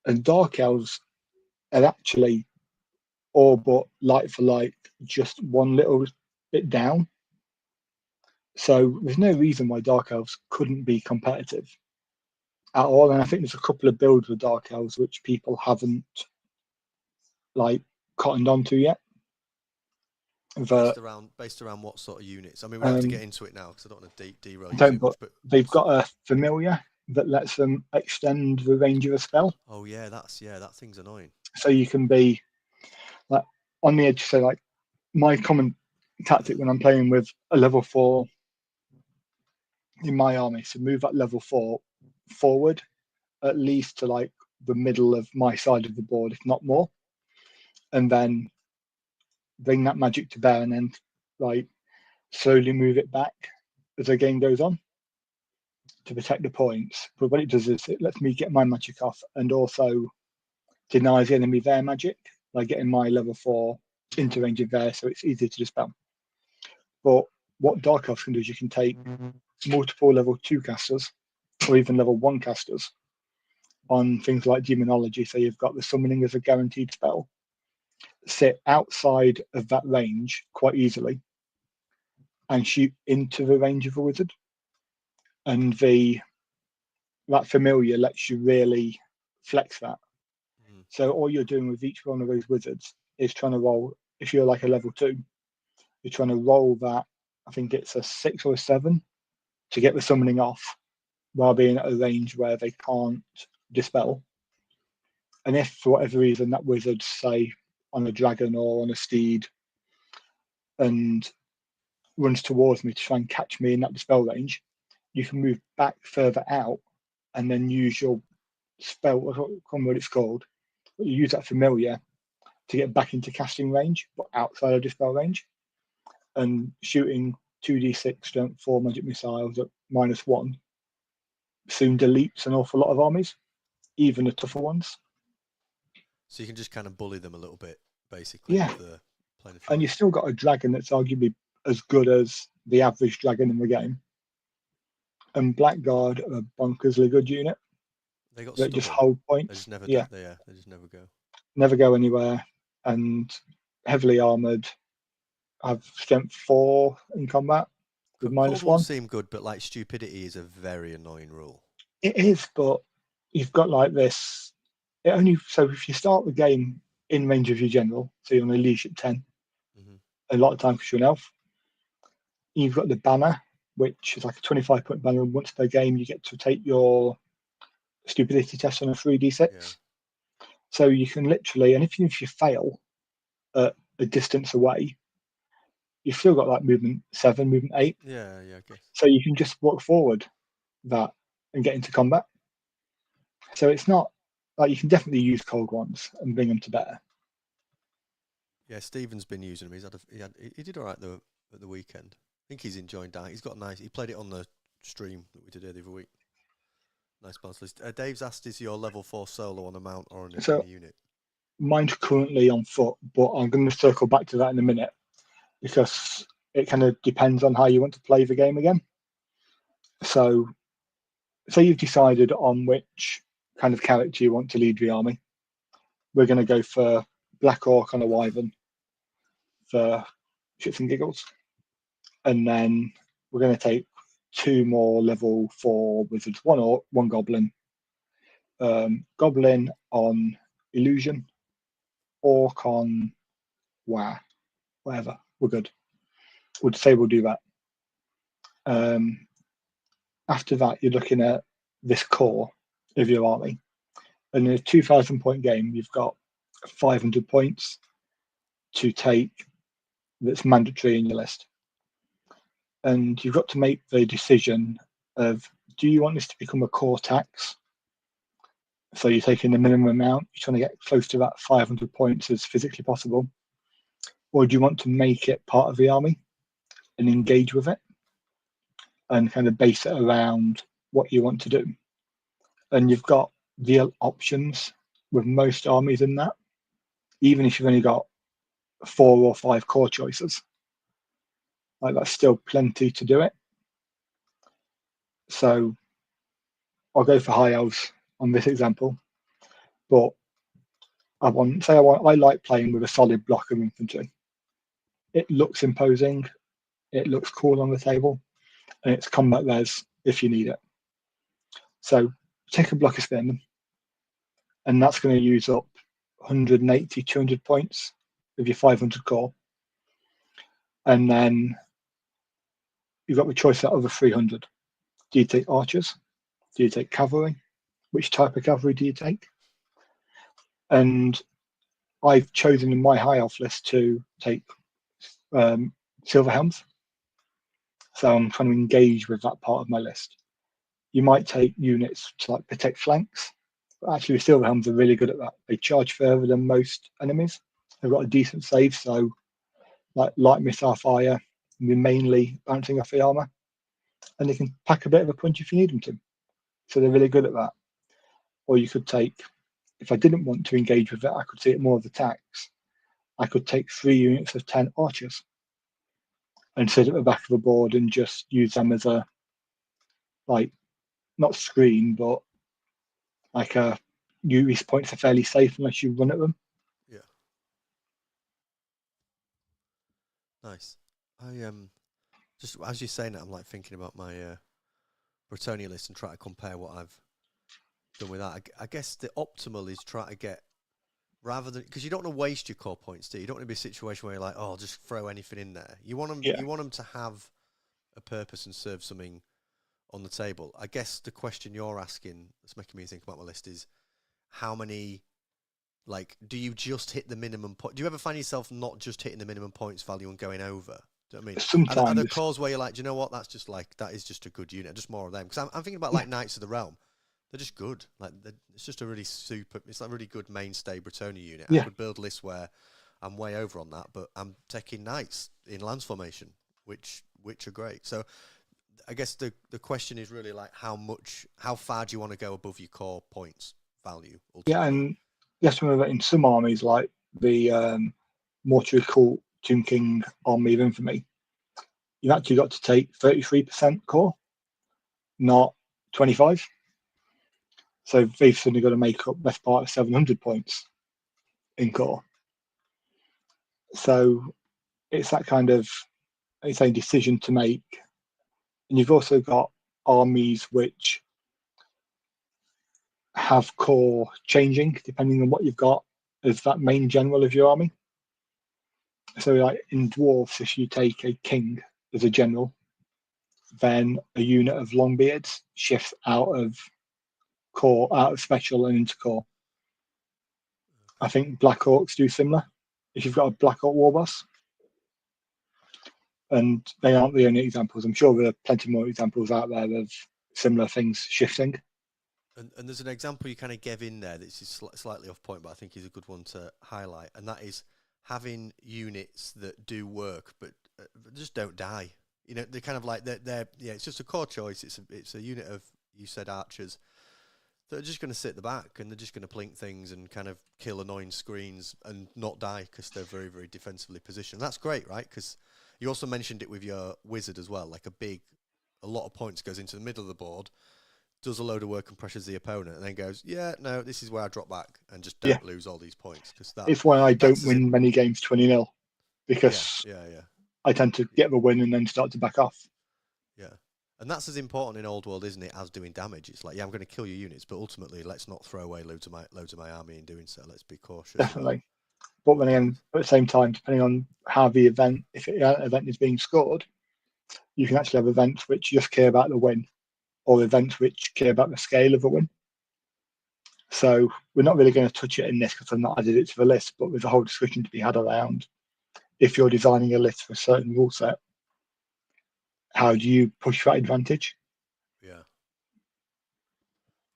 and Dark Elves are actually all but like for like just one little bit down. So there's no reason why Dark Elves couldn't be competitive at all. And I think there's a couple of builds with Dark Elves which people haven't like cottoned onto yet. Based around what sort of units? I mean, we have to get into it now because I don't want to derail you too much. But they've got a familiar that lets them extend the range of a spell. Oh yeah, that thing's annoying. So you can be like on the edge. So like my common tactic when I'm playing with a level 4 in my army, so move that level 4 forward at least to like the middle of my side of the board, if not more. and then bring that magic to bear, and then like slowly move it back as the game goes on to protect the points. But what it does is it lets me get my magic off and also denies the enemy their magic by getting my level 4 into range of there, so it's easy to dispel. But what Dark Elves can do is you can take multiple level 2 casters or even level 1 casters on things like demonology. So you've got the summoning as a guaranteed spell, sit outside of that range quite easily and shoot into the range of a wizard. And that familiar lets you really flex that. So all you're doing with each one of those wizards is trying to roll, if you're like a level 2, you're trying to roll that, I think it's a 6 or a 7 to get the summoning off while being at a range where they can't dispel. And if for whatever reason that wizard, say on a dragon or on a steed, and runs towards me to try and catch me in that dispel range, you can move back further out and then use your spell, I can't remember what it's called, but you use that familiar to get back into casting range, but outside of dispel range. And shooting 2d6 strength 4 magic missiles at -1 soon deletes an awful lot of armies, even the tougher ones. So you can just kind of bully them a little bit, basically. Yeah. And you've still got a dragon that's arguably as good as the average dragon in the game. And Blackguard are a bonkersly good unit. They got that just hold points. They just never they just never go. Never go anywhere. And heavily armored. Have strength 4 in combat with -1. Seem good, but like stupidity is a very annoying rule. It is, but you've got like this. So if you start the game in range of your general, so you're on a leadership 10, a lot of time because you're an elf. You've got the banner, which is like a 25-point banner, and once per game you get to take your stupidity test on a 3d6. Yeah. So you can literally, and even if you fail at a distance away, you've still got like movement 7, movement 8. Yeah, I guess. So you can just walk forward that and get into combat. So it's not like you can definitely use cold ones and bring them to bear. Yeah, Stephen's been using them. He did all right at the weekend. I think he's enjoying that. He's got nice. He played it on the stream that we did the other week. Nice balance list. Dave's asked, is your level 4 solo on a mount or on a unit? Mine's currently on foot, but I'm going to circle back to that in a minute because it kind of depends on how you want to play the game again. So, say you've decided on which kind of character you want to lead the army. We're going to go for Black Orc on a Wyvern for shits and giggles. And then we're going to take 2 more level 4 wizards, 1 Orc, 1 Goblin. Goblin on Illusion, Orc on whatever. We're good. We'll say we'll do that. After that, you're looking at this core of your army. And in a 2,000-point game, you've got 500 points to take that's mandatory in your list. And you've got to make the decision of, do you want this to become a core tax? So you're taking the minimum amount, you're trying to get close to that 500 points as physically possible. Or do you want to make it part of the army and engage with it and kind of base it around what you want to do? And you've got the options with most armies in that, even if you've only got 4 or 5 core choices. Like, that's still plenty to do it. So I'll go for high elves on this example, but I like playing with a solid block of infantry. It looks imposing, it looks cool on the table, and it's combat res if you need it. So take a block of spearmen, and that's going to use up 180, 200 points of your 500 core. And then you've got the choice out of the 300. Do you take archers? Do you take cavalry? Which type of cavalry do you take? And I've chosen in my high elf list to take silver helms. So I'm trying to engage with that part of my list. You might take units to like protect flanks, but actually the silver helms are really good at that. They charge further than most enemies, They've got a decent save, so like light missile fire, and they're mainly bouncing off the armor, and they can pack a bit of a punch if you need them to. So they're really good at that. Or you could take, if I didn't want to engage with it, I could see it more of attacks. I could take 3 units of 10 archers and sit at the back of the board and just use them as a, like, not screen, but like these points are fairly safe unless you run at them. Yeah. Nice. I just as you're saying that, I'm like thinking about my Bretonia list and try to compare what I've done with that. I guess the optimal is try to get, rather than, because you don't want to waste your core points, do you? You don't want to be a situation where you're like, oh, I'll just throw anything in there. You want them. You want them to have a purpose and serve something on the table. I guess the question you're asking that's making me think about my list is how many. Like, do you just hit the minimum point? Do you ever find yourself not just hitting the minimum points value and going over? Do you know what I mean? Sometimes. Are there cores where you're like, do you know what? That's just like, that is just a good unit. Just more of them. Because I'm thinking about like Knights of the Realm. They're just good. Like, it's just a really it's like a really good mainstay Bretonia unit. I could build lists where I'm way over on that, but I'm taking Knights in Lance formation, which are great. So I guess the question is really like how far do you want to go above your core points value? Ultimately? Yeah, and yes, remember that in some armies, like the Mortuary Cult Tomb King Army of Infamy, you've actually got to take 33% core, not 25. So they've suddenly got to make up best part of 700 points in core. So it's that kind of, it's a decision to make. And you've also got armies which have core changing depending on what you've got as that main general of your army. So like in dwarves, if you take a king as a general, then a unit of longbeards shifts out of core, out of special and into core. I think Black Orcs do similar. If you've got a Black Orc war boss, and they aren't the only examples. I'm sure there are plenty more examples out there of similar things shifting. And there's an example you kind of gave in there that's slightly off point, but I think is a good one to highlight, and that is having units that do work but just don't die. You know, they're kind of like they're it's just a core choice. It's a unit of, you said, archers that are just going to sit at the back and they're just going to plink things and kind of kill annoying screens and not die because they're very, very defensively positioned. That's great, right? Because you also mentioned it with your wizard as well, like a lot of points goes into the middle of the board, does a load of work and pressures the opponent, and then goes, yeah, no, this is where I drop back and just don't lose all these points. Because it's why I don't win many games 20-0, because I tend to get the win and then start to back off. Yeah. And that's as important in Old World, isn't it, as doing damage? It's like, yeah, I'm going to kill your units, but ultimately, let's not throw away loads of my army in doing so. Let's be cautious. Definitely. But then again, at the same time, depending on how the event, if an event is being scored, you can actually have events which just care about the win, or events which care about the scale of the win. So we're not really going to touch it in this because I've not added it to the list, but there's a whole discussion to be had around if you're designing a list for a certain rule set, how do you push that advantage? Yeah,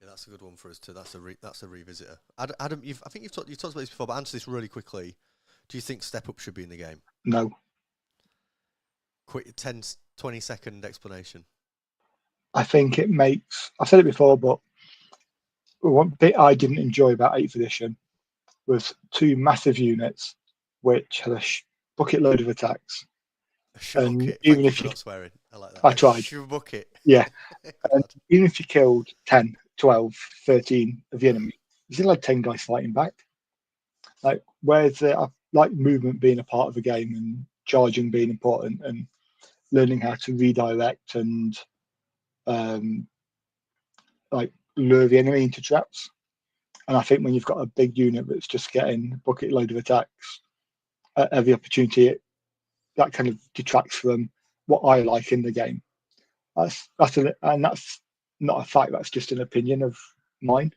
that's a good one for us too. That's a revisitor. Adam, I think you've talked about this before, but answer this really quickly. Do you think step up should be in the game? No. Quick 10, 20-second explanation. I think it makes, I've said it before, but one bit I didn't enjoy about 8th edition was 2 massive units which had a bucket load of attacks. And even if you're not swearing, I like that. I tried. Bucket. Yeah. And even if you killed 10, 12, 13 of the enemy, you still had 10 guys fighting back. Like, where's I like movement being a part of the game and charging being important and learning how to redirect and like lure the enemy into traps. And I think when you've got a big unit that's just getting a bucket load of attacks at every opportunity, that kind of detracts from what I like in the game. That's not a fact. That's just an opinion of mine.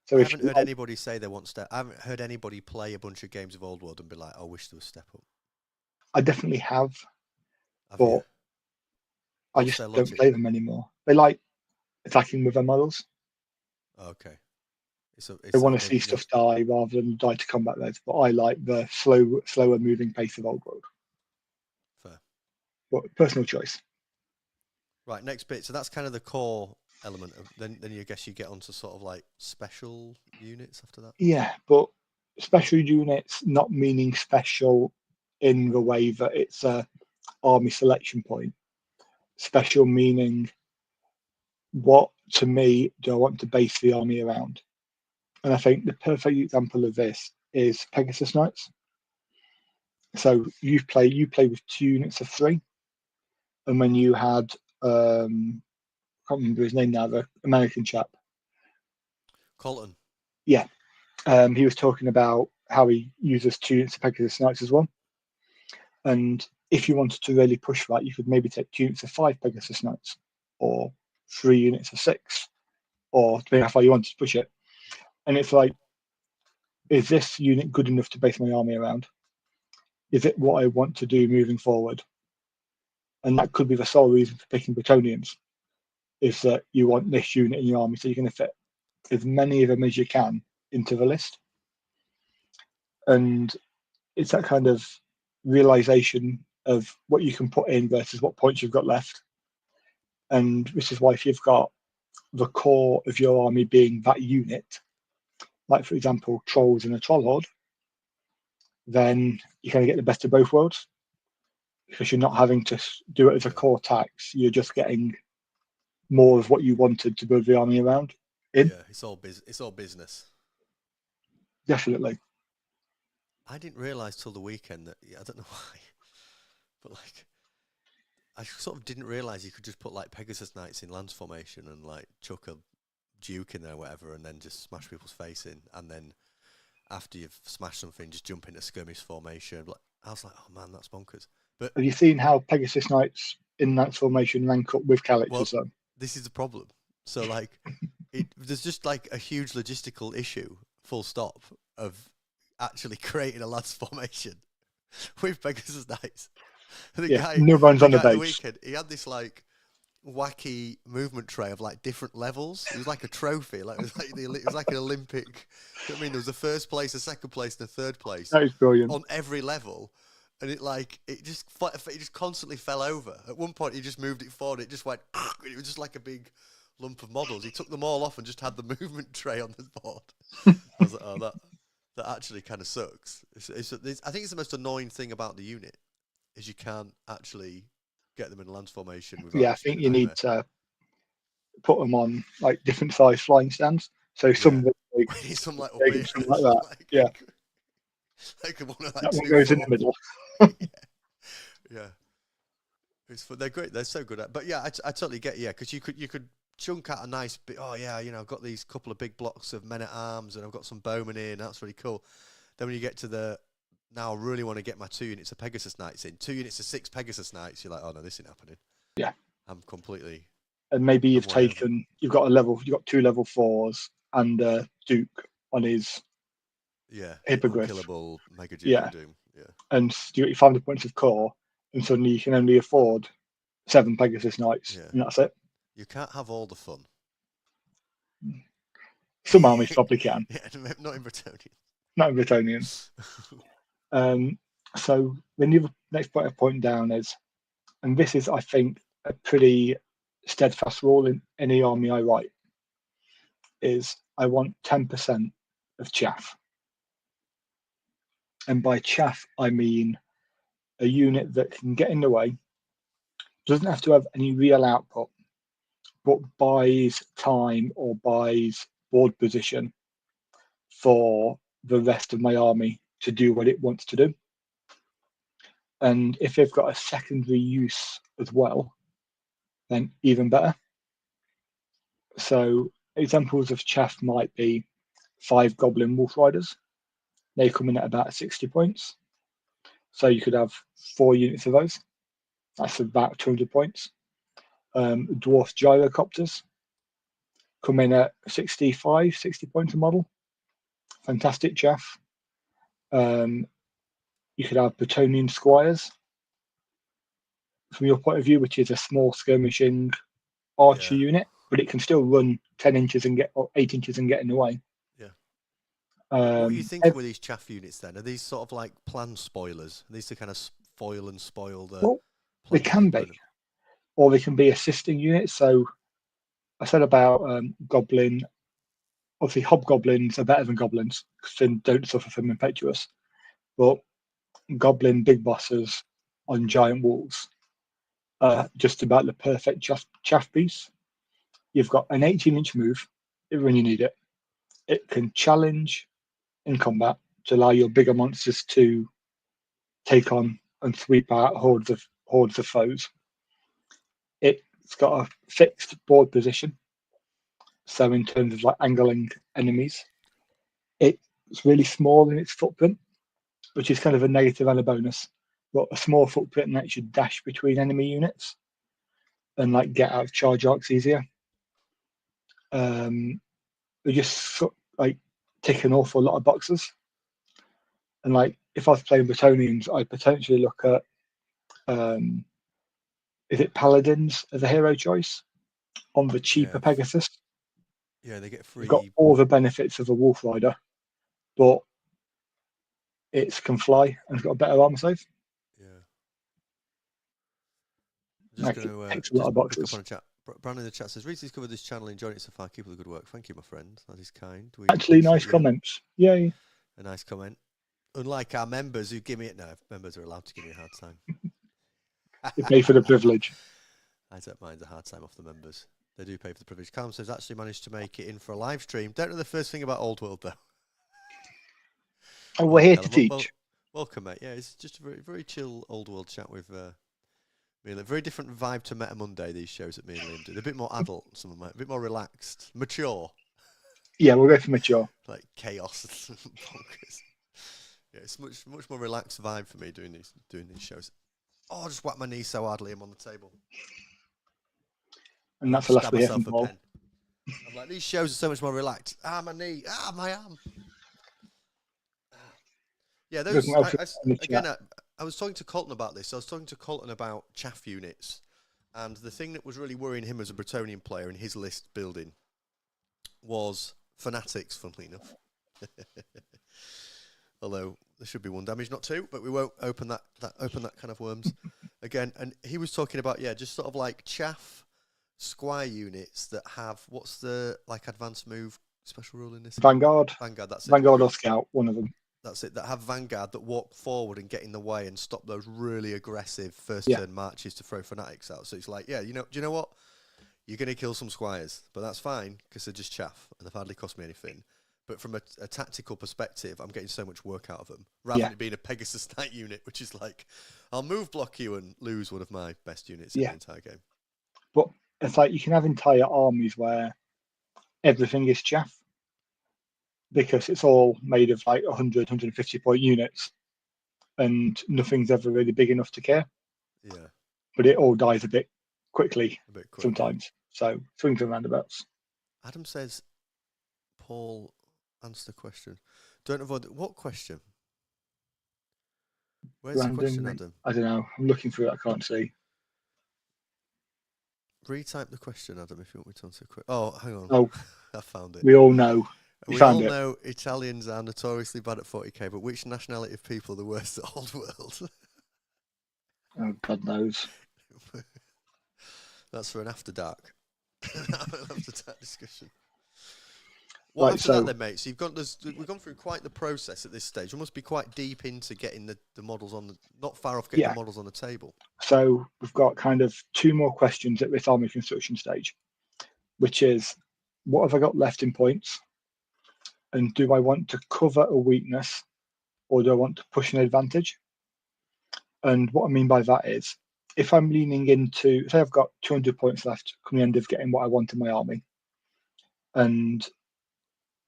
So I haven't heard anybody say they want step. I haven't heard anybody play a bunch of games of Old World and be like, "I wish there was step up." I definitely have, but I just don't play them anymore. They like attacking with their models. Okay, They want to see stuff die rather than die to combat those. But I like the slower moving pace of Old World. Fair. But personal choice. Right, next bit. So that's kind of the core element of then you guess you get onto sort of like special units after that. Yeah, but special units not meaning special in the way that it's a army selection point. Special meaning what to me do I want to base the army around? And I think the perfect example of this is Pegasus Knights. So you play with 2 units of 3, and when you had I can't remember his name now, the American chap. Colton. Yeah. He was talking about how he uses 2 units of Pegasus Knights as well. And if you wanted to really push that, you could maybe take 2 units of 5 Pegasus Knights, or 3 units of 6, or depending how far you wanted to push it. And it's like, is this unit good enough to base my army around? Is it what I want to do moving forward? And that could be the sole reason for picking Bretonians, is that you want this unit in your army, so you're going to fit as many of them as you can into the list. And it's that kind of realization of what you can put in versus what points you've got left. And this is why if you've got the core of your army being that unit, like for example trolls in a troll horde, then you're going to get the best of both worlds, because you're not having to do it as a core tax. You're just getting more of what you wanted to build the army around. Yeah, it's all business. Definitely. I didn't realise till the weekend that, I don't know why, but like, I sort of didn't realise you could just put like Pegasus Knights in lance formation and like chuck a Duke in there or whatever, and then just smash people's face in, and then after you've smashed something, just jump into skirmish formation. Like, I was like, oh man, that's bonkers. But have you seen how Pegasus Knights in lance formation rank up with characters? Well, this is the problem. So like, there's just like a huge logistical issue, full stop, of actually creating a lance formation with Pegasus Knights. No one's on the base. Weekend, he had this like wacky movement tray of like different levels. It was like a trophy. Like it was like an Olympic. You know what I mean, there was a first place, a second place, and a third place. That is brilliant. On every level, and it just constantly fell over. At one point, he just moved it forward. It just went. It was just like a big lump of models. He took them all off and just had the movement tray on the board. I was like, oh, that actually kind of sucks. I think it's the most annoying thing about the unit is you can't actually get them in lance formation. I think you need to put them on like different size flying stands. So some like some like that. Like one of that one goes in the middle. Yeah. They're great. They're so good at. But yeah, I totally get because you could chunk out a nice bit. Oh yeah, I've got these couple of big blocks of men at arms, and I've got some bowmen in. That's really cool. Then when you get to now I really want to get my 2 units of Pegasus Knights in. 2 units of 6 Pegasus Knights. You're like, oh no, this isn't happening. Yeah. I'm completely. And maybe you've got 2 level 4s and a Duke on his hippogriff. Unkillable Mega Duke of Doom. Yeah. And you got your 500 points of core, and suddenly you can only afford 7 Pegasus Knights, and that's it. You can't have all the fun. Some armies probably can. Not in Bretonian. Not in Bretonian. So the next point I point down is, and this is, I think, a pretty steadfast rule in any army I write, is I want 10% of chaff. And by chaff, I mean a unit that can get in the way, doesn't have to have any real output, but buys time or buys board position for the rest of my army to do what it wants to do. And if they've got a secondary use as well, then even better. So examples of chaff might be 5 Goblin Wolf Riders. They come in at about 60 points. So you could have 4 units of those. That's about 200 points. Dwarf Gyrocopters come in at 60 points a model. Fantastic chaff. You could have Bretonian Squires, from your point of view, which is a small skirmishing archer unit, but it can still run 10 inches and 8 inches and get in the way. Yeah. What are you thinking ev- with these chaff units then? Are these sort of like plan spoilers? Are these to kind of foil and spoil the well, they plans of the can be, opponent? or they can be assisting units. So I said about goblin. Obviously, hobgoblins are better than goblins because they don't suffer from impetuous. But goblin big bosses on giant walls are just about the perfect chaff piece. You've got an 18-inch move when you need it. It can challenge in combat to allow your bigger monsters to take on and sweep out hordes of foes. It's got a fixed board position, so in terms of like angling enemies, it's really small in its footprint, which is kind of a negative and a bonus. But a small footprint lets you dash between enemy units and like get out of charge arcs easier. They just like tick an awful lot of boxes. And like if I was playing Bretonians, I'd potentially look at is it Paladins as a hero choice on the cheaper Yeah, Pegasus. yeah, they get You've got free. all the benefits of a Wolf Rider, but it can fly and it's got a better armor save. Yeah, I'm just Like it going to ticks a lot just of pick up boxes. on a chat. Brandon in the chat says, Reese discovered this channel, enjoying it so far. Keep up the good work. Thank you, my friend. That is kind. We Actually, nice absolutely are. comments. Yay. A nice comment. Unlike our members who give me it. No, members are allowed to give me a hard time. You pay for the privilege. I don't mind a hard time off the members. They do pay for the privilege. Callum says, actually managed to make it in for a live stream. Don't know the first thing about Old World, though. And we're here to Callum, teach. welcome, mate. Yeah, it's just a very, very chill Old World chat with me. A very different vibe to Meta Monday, these shows that me and Liam do. They're a bit more adult, some of them, a bit more relaxed, mature. Yeah, we'll go for mature. Like chaos and bonkers. Yeah, it's much more relaxed vibe for me doing these shows. Oh, I just whacked my knee so hard, Liam, on the table. And that's the last Stab we hear from myself a Paul. pen. I'm like, these shows are so much more relaxed. Ah, my knee. Ah, my arm. Yeah, those. I was talking to Colton about this. I was talking to Colton about chaff units, and the thing that was really worrying him as a Bretonian player in his list building was fanatics. Funnily enough, although there should be one damage, not two, but we won't open that kind of worms again. And he was talking about just sort of like chaff squire units that have what's the like advanced move special rule in this? Vanguard. That's it. Vanguard or Scout, one of them. That's it. That have Vanguard that walk forward and get in the way and stop those really aggressive first turn marches to throw fanatics out. So it's like, do you know what? You're going to kill some squires, but that's fine because they're just chaff and they've hardly cost me anything. But from a tactical perspective, I'm getting so much work out of them rather than it being a Pegasus Knight unit, which is like, I'll move block you and lose one of my best units in the entire game. But it's like you can have entire armies where everything is chaff because it's all made of like 100, 150 point units and nothing's ever really big enough to care. Yeah. But it all dies a bit quickly sometimes. So swings and roundabouts. Adam says, Paul, answer the question. Don't avoid what question? Where's the question, Adam? I don't know. I'm looking through it. I can't see. Retype the question, Adam, if you want me to answer quick. Oh, hang on. Oh, I found it. We all know. We all know Italians are notoriously bad at 40k, but which nationality of people are the worst at Old World? Oh, God knows. That's for an after dark. After dark discussion. What after that then, mate? So we've gone through quite the process at this stage. We must be quite deep into getting the models on not far off getting the models on the table. So we've got kind of two more questions at this army construction stage, which is, what have I got left in points? And do I want to cover a weakness or do I want to push an advantage? And what I mean by that is, if I'm leaning into, say I've got 200 points left come the end of getting what I want in my army, and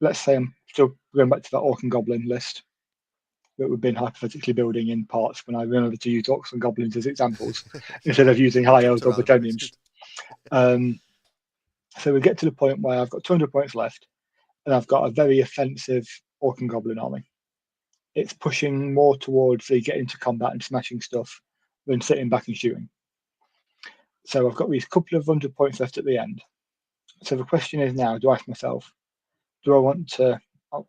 let's say I'm still going back to that Orc and Goblin list that we've been hypothetically building in parts when I remember to use Orcs and Goblins as examples instead of using High Elves or Bretonians. So we get to the point where I've got 200 points left and I've got a very offensive Orc and Goblin army. It's pushing more towards the get into combat and smashing stuff than sitting back and shooting. So I've got these couple of 100 points left at the end. So the question is now, do I ask myself, do I want to I'm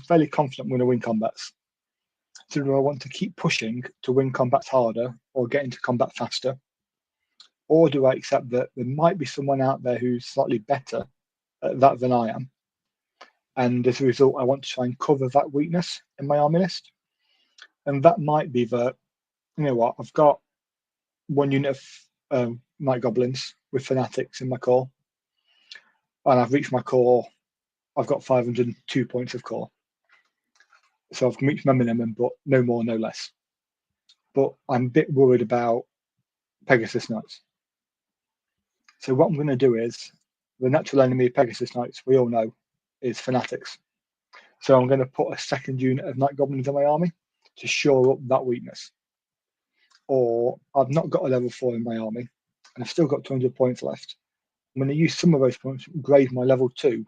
fairly confident I'm going to win combats. So do I want to keep pushing to win combats harder or get into combat faster? Or do I accept that there might be someone out there who's slightly better at that than I am? And as a result, I want to try and cover that weakness in my army list. And that might be that, you know what, I've got one unit of Night Goblins with Fanatics in my core. And I've reached my core. I've got 502 points of core. So I've reached my minimum, but no more, no less. But I'm a bit worried about Pegasus Knights. So what I'm going to do is, the natural enemy of Pegasus Knights, we all know, is Fanatics. So I'm going to put a second unit of Night Goblins in my army to shore up that weakness. Or I've not got a level 4 in my army, and I've still got 200 points left. I'm going to use some of those points to grade my level 2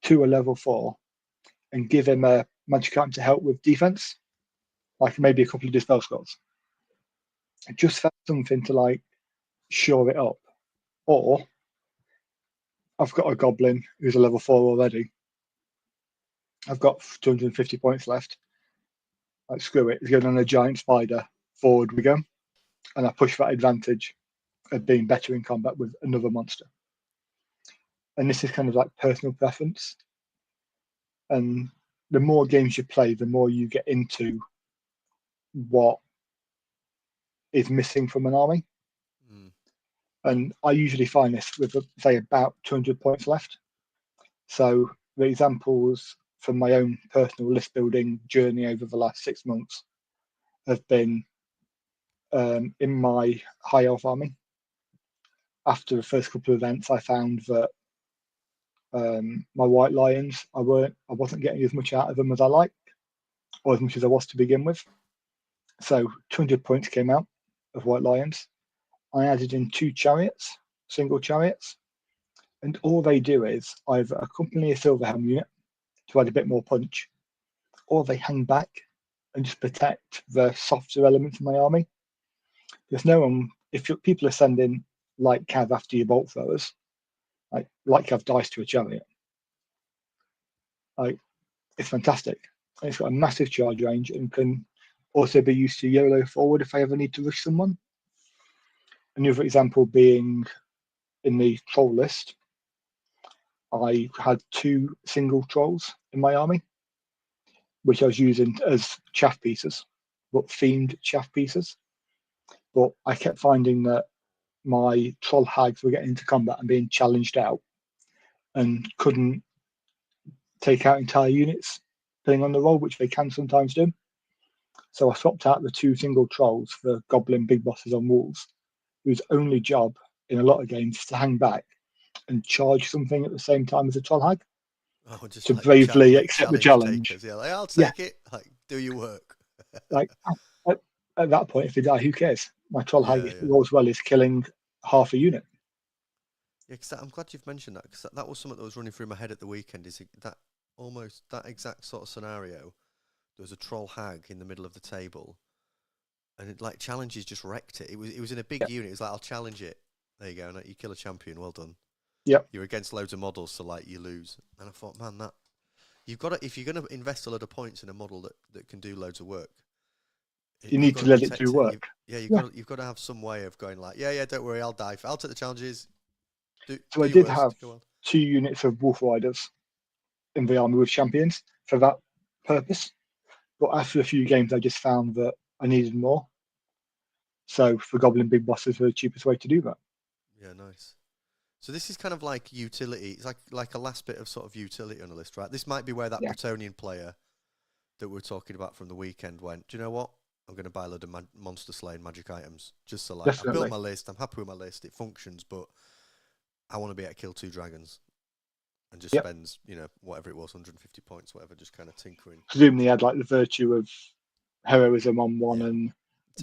to a level 4 and give him a magic item to help with defense, like maybe a couple of dispel scrolls. Just for something to like shore it up. Or I've got a goblin who's a level 4 already. I've got 250 points left. Like, screw it, he's going on a giant spider. Forward we go. And I push that advantage of being better in combat with another monster. And this is kind of like personal preference. And the more games you play, the more you get into what is missing from an army. And I usually find this with, say, about 200 points left. So the examples from my own personal list building journey over the last 6 months have been in my high elf army. After the first couple of events, I found that my white lions, I wasn't getting as much out of them as I liked, or as much as I was to begin with. So 200 points came out of white lions. I added in 2 chariots, single chariots, and all they do is either accompany a silver helm unit to add a bit more punch, or they hang back and just protect the softer elements of my army. There's no one, if people are sending light cav after your bolt throwers, like cav dice to a chariot, like, it's fantastic. And it's got a massive charge range and can also be used to YOLO forward if I ever need to rush someone. Another example being in the troll list, I had 2 single trolls in my army, which I was using as chaff pieces, but themed chaff pieces. But I kept finding that my troll hags were getting into combat and being challenged out and couldn't take out entire units depending on the roll, which they can sometimes do. So I swapped out the 2 single trolls for goblin big bosses on wolves, whose only job in a lot of games is to hang back and charge something at the same time as a troll hag. Oh, just to like bravely accept the challenge. Takers. Yeah, like, I'll take it. Like, do your work. Like at that point, if they die, who cares? My troll hag, if it rolls well, is killing half a unit. Yeah, because I'm glad you've mentioned that, because that was something that was running through my head at the weekend. Is that almost that exact sort of scenario? There was a troll hag in the middle of the table, and it, like, challenges just wrecked it. It was in a big unit. It was like, I'll challenge it. There you go. And you kill a champion. Well done. Yep. You're against loads of models, so like you lose. And I thought, man, that you've got to, if you're going to invest a lot of points in a model that can do loads of work, you need to let it do work. You've got to have some way of going like, don't worry, I'll take the challenges. So I did have 2 units of wolf riders in the army with champions for that purpose, but after a few games, I just found that I needed more. So for goblin big bosses were the cheapest way to do that. Yeah, nice. So this is kind of like utility. It's like a last bit of sort of utility on the list, right? This might be where that Bretonian player that we're talking about from the weekend went, do you know what? I'm going to buy a load of monster slaying magic items. Just so, like, I've built my list, I'm happy with my list, it functions, but I want to be able to kill 2 dragons. And just spends, whatever it was, 150 points, whatever, just kind of tinkering. Presumably, had like the virtue of heroism on one and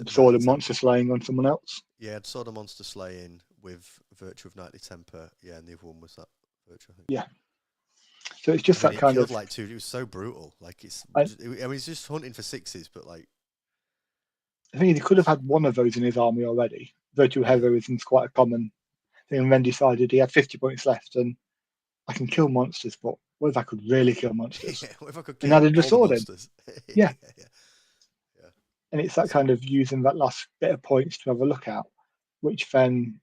sword of monster slaying on someone else. Yeah, I'd sword of monster slaying with virtue of knightly temper. Yeah, and the other one was that virtue, I think. Yeah. So it's just that kind of like 2. It was so brutal. Like it's just hunting for 6s, but like. I think he could have had one of those in his army already. Virtue heroism is quite a common thing, and then decided he had 50 points left and I can kill monsters, but what if I could really kill monsters? Yeah, what if I could And kill added a all the sword in. monsters? Yeah. Yeah. And it's that kind of using that last bit of points to have a look at, which then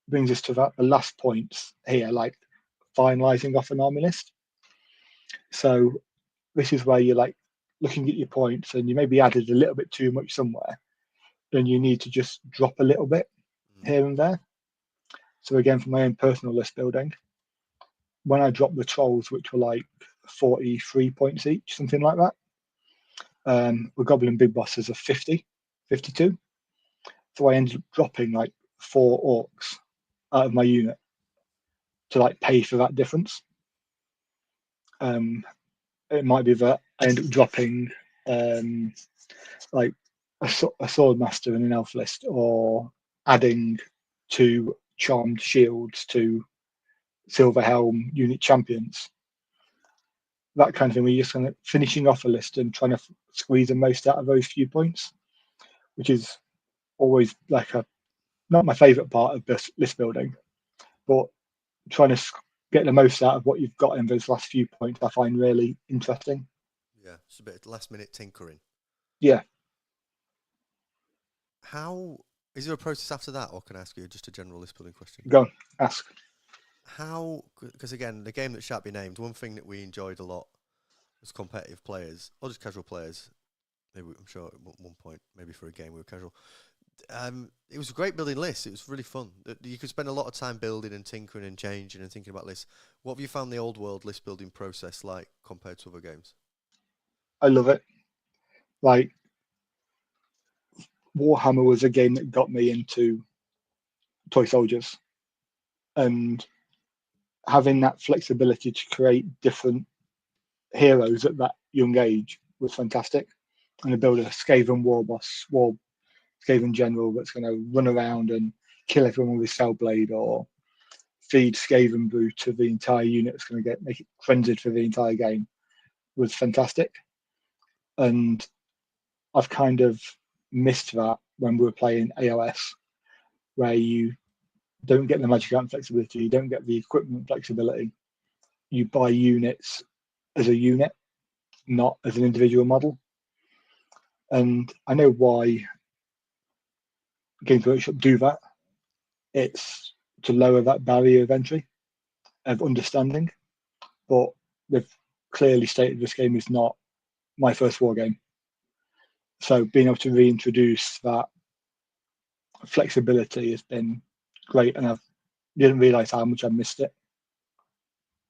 brings us to the last points here, like finalizing off an army list. So this is where you're like looking at your points and you maybe added a little bit too much somewhere, then you need to just drop a little bit here and there. So again, for my own personal list building, when I dropped the trolls, which were like 43 points each, something like that, the goblin big bosses are 50, 52. So I ended up dropping like 4 orcs out of my unit to like pay for that difference. It might be that I end up dropping like a sword master in an elf list, or adding 2 charmed shields to silver helm unit champions. That kind of thing, where you're just kind of finishing off a list and trying to squeeze the most out of those few points, which is always like not my favourite part of this list building, but trying to get the most out of what you've got in those last few points I find really interesting. Yeah, it's a bit of last minute tinkering. Yeah. How is there a process after that, or can I ask you just a general list building question? Go on, ask. How, because again, the game that shan't be named, one thing that we enjoyed a lot as competitive players, or just casual players, maybe I'm sure at one point, maybe for a game we were casual. It was a great building lists. It was really fun. You could spend a lot of time building and tinkering and changing and thinking about lists. What have you found the old world list building process like compared to other games? I love it. Like, Warhammer was a game that got me into toy soldiers, and having that flexibility to create different heroes at that young age was fantastic. And to build a Skaven war boss, Skaven general that's going to run around and kill everyone with his cell blade, or feed Skaven brew to the entire unit that's going to make it frenzied for the entire game, was fantastic. And I've kind of missed that when we were playing AOS, where you don't get the magic item flexibility, you don't get the equipment flexibility. You buy units as a unit, not as an individual model. And I know why Games Workshop do that. It's to lower that barrier of entry of understanding. But they've clearly stated this game is not my first war game. So being able to reintroduce that flexibility has been great, and I didn't realise how much I missed it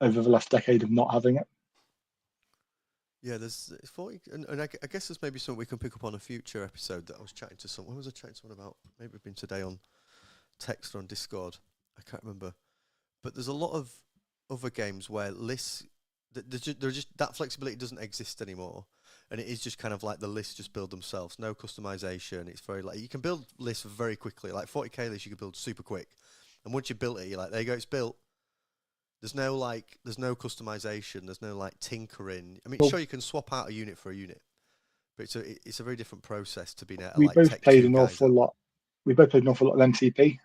over the last decade of not having it. Yeah, there's 40, and I guess there's maybe something we can pick up on a future episode that I was chatting to someone. What was I chatting to someone about? Maybe it's been today on text or on Discord. I can't remember. But there's a lot of other games where lists, they're just that flexibility doesn't exist anymore, and it is just kind of like the lists just build themselves, no customization. It's very like you can build lists very quickly, like 40k lists you can build super quick, and once you built it, you're like, there you go, it's built. There's no customization. There's no like tinkering. I mean, sure, you can swap out a unit for a unit, but it's a very different process to being able to We like both take played two an guys awful out. lot. We both played an awful lot of MCP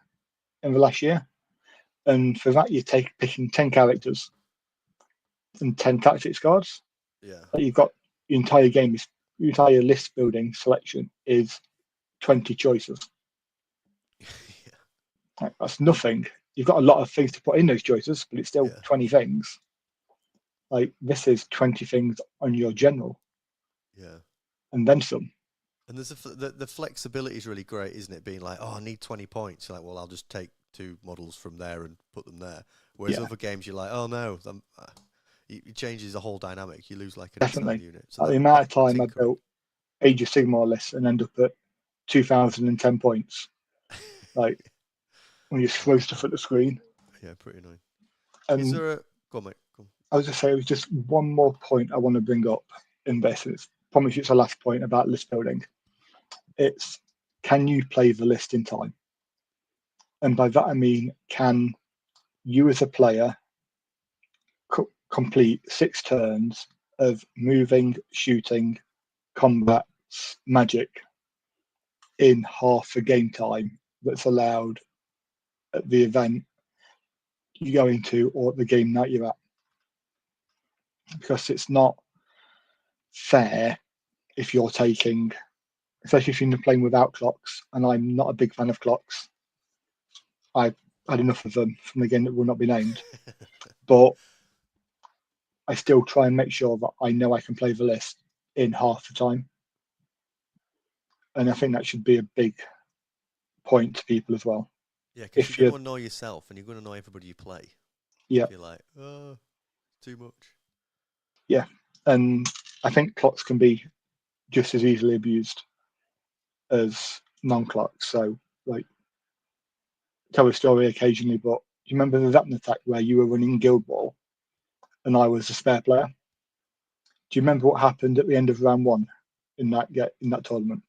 in the last year, and for that you're picking 10 characters and 10 tactics cards. Yeah. Like, you've got your entire game is your entire list building selection is 20 choices. Yeah. Like, that's nothing. You've got a lot of things to put in those choices, but it's still 20 things. Like, this is 20 things on your general. Yeah. And then some. And there's the flexibility is really great, isn't it? Being like, oh, I need 20 points. You're like, well, I'll just take 2 models from there and put them there. Whereas other games, you're like, oh no, it changes the whole dynamic. You lose like an entire unit. So the amount of time I built Age of Sigmar lists and end up at 2,010 points. Like, when you throw stuff at the screen. Yeah, pretty annoying. Is there a... Go on, mate. Go on. I was just saying, it was just one more point I want to bring up in this. I promise you it's the last point about list building. It's, can you play the list in time? And by that I mean, can you as a player complete 6 turns of moving, shooting, combat, magic in half the game time that's allowed at the event you're going to, or the game night you're at? because it's not fair if you're taking, especially if you're playing without clocks, and I'm not a big fan of clocks. I've had enough of them from the game that will not be named, but I still try and make sure that I know I can play the list in half the time. And I think that should be a big point to people as well. Yeah, because you're going to annoy yourself and you're going to annoy everybody you play. Yeah. You're like, oh, too much. Yeah. And I think clocks can be just as easily abused as non-clocks. So, like, tell a story occasionally, but do you remember the Zapn attack where you were running Guild Ball and I was a spare player? Do you remember what happened at the end of round one in that tournament?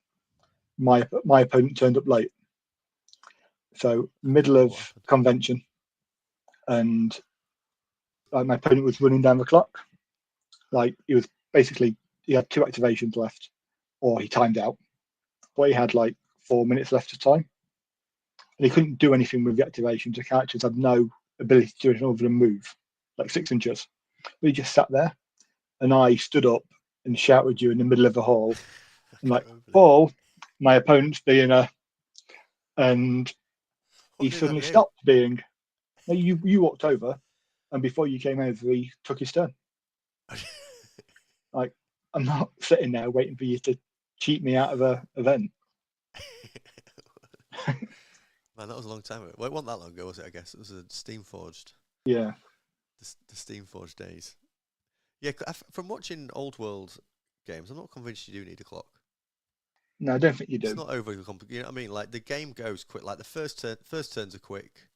My opponent turned up late. So middle of convention, and my opponent was running down the clock. Like, he had 2 activations left, or he timed out, but he had like 4 minutes left of time, and he couldn't do anything with the activations. The characters had no ability to do anything other than move like 6 inches. But he just sat there, and I stood up and shouted you in the middle of the hall, and like, Paul, my opponent's being and he suddenly stopped being. You walked over, and before you came over, he took his turn. Like, I'm not sitting there waiting for you to cheat me out of an event. Man, that was a long time ago. Well, it wasn't that long ago, was it? I guess it was a Steamforged. Yeah. The Steamforged days. Yeah, from watching Old World games, I'm not convinced you do need a clock. No, I don't think you do. It's not overly complicated. You know what I mean? Like, the game goes quick. Like, the first turns are quick.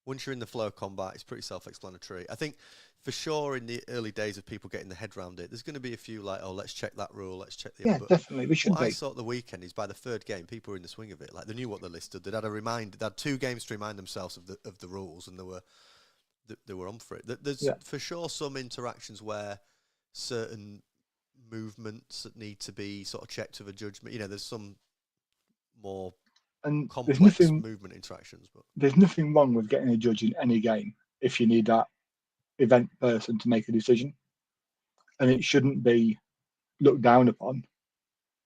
Once you're in the flow of combat, it's pretty self-explanatory. I think, for sure, in the early days of people getting their head around it, there's going to be a few like, oh, let's check that rule, let's check the other. Yeah, definitely. We should what I saw at the weekend is by the third game, people were in the swing of it. Like, they knew what they listed. They had 2 games to remind themselves of the rules, and they were on for it. There's for sure some interactions where certain movements that need to be sort of checked with a judgment. You know, there's some more complex movement interactions, but there's nothing wrong with getting a judge in any game if you need that event person to make a decision, and it shouldn't be looked down upon.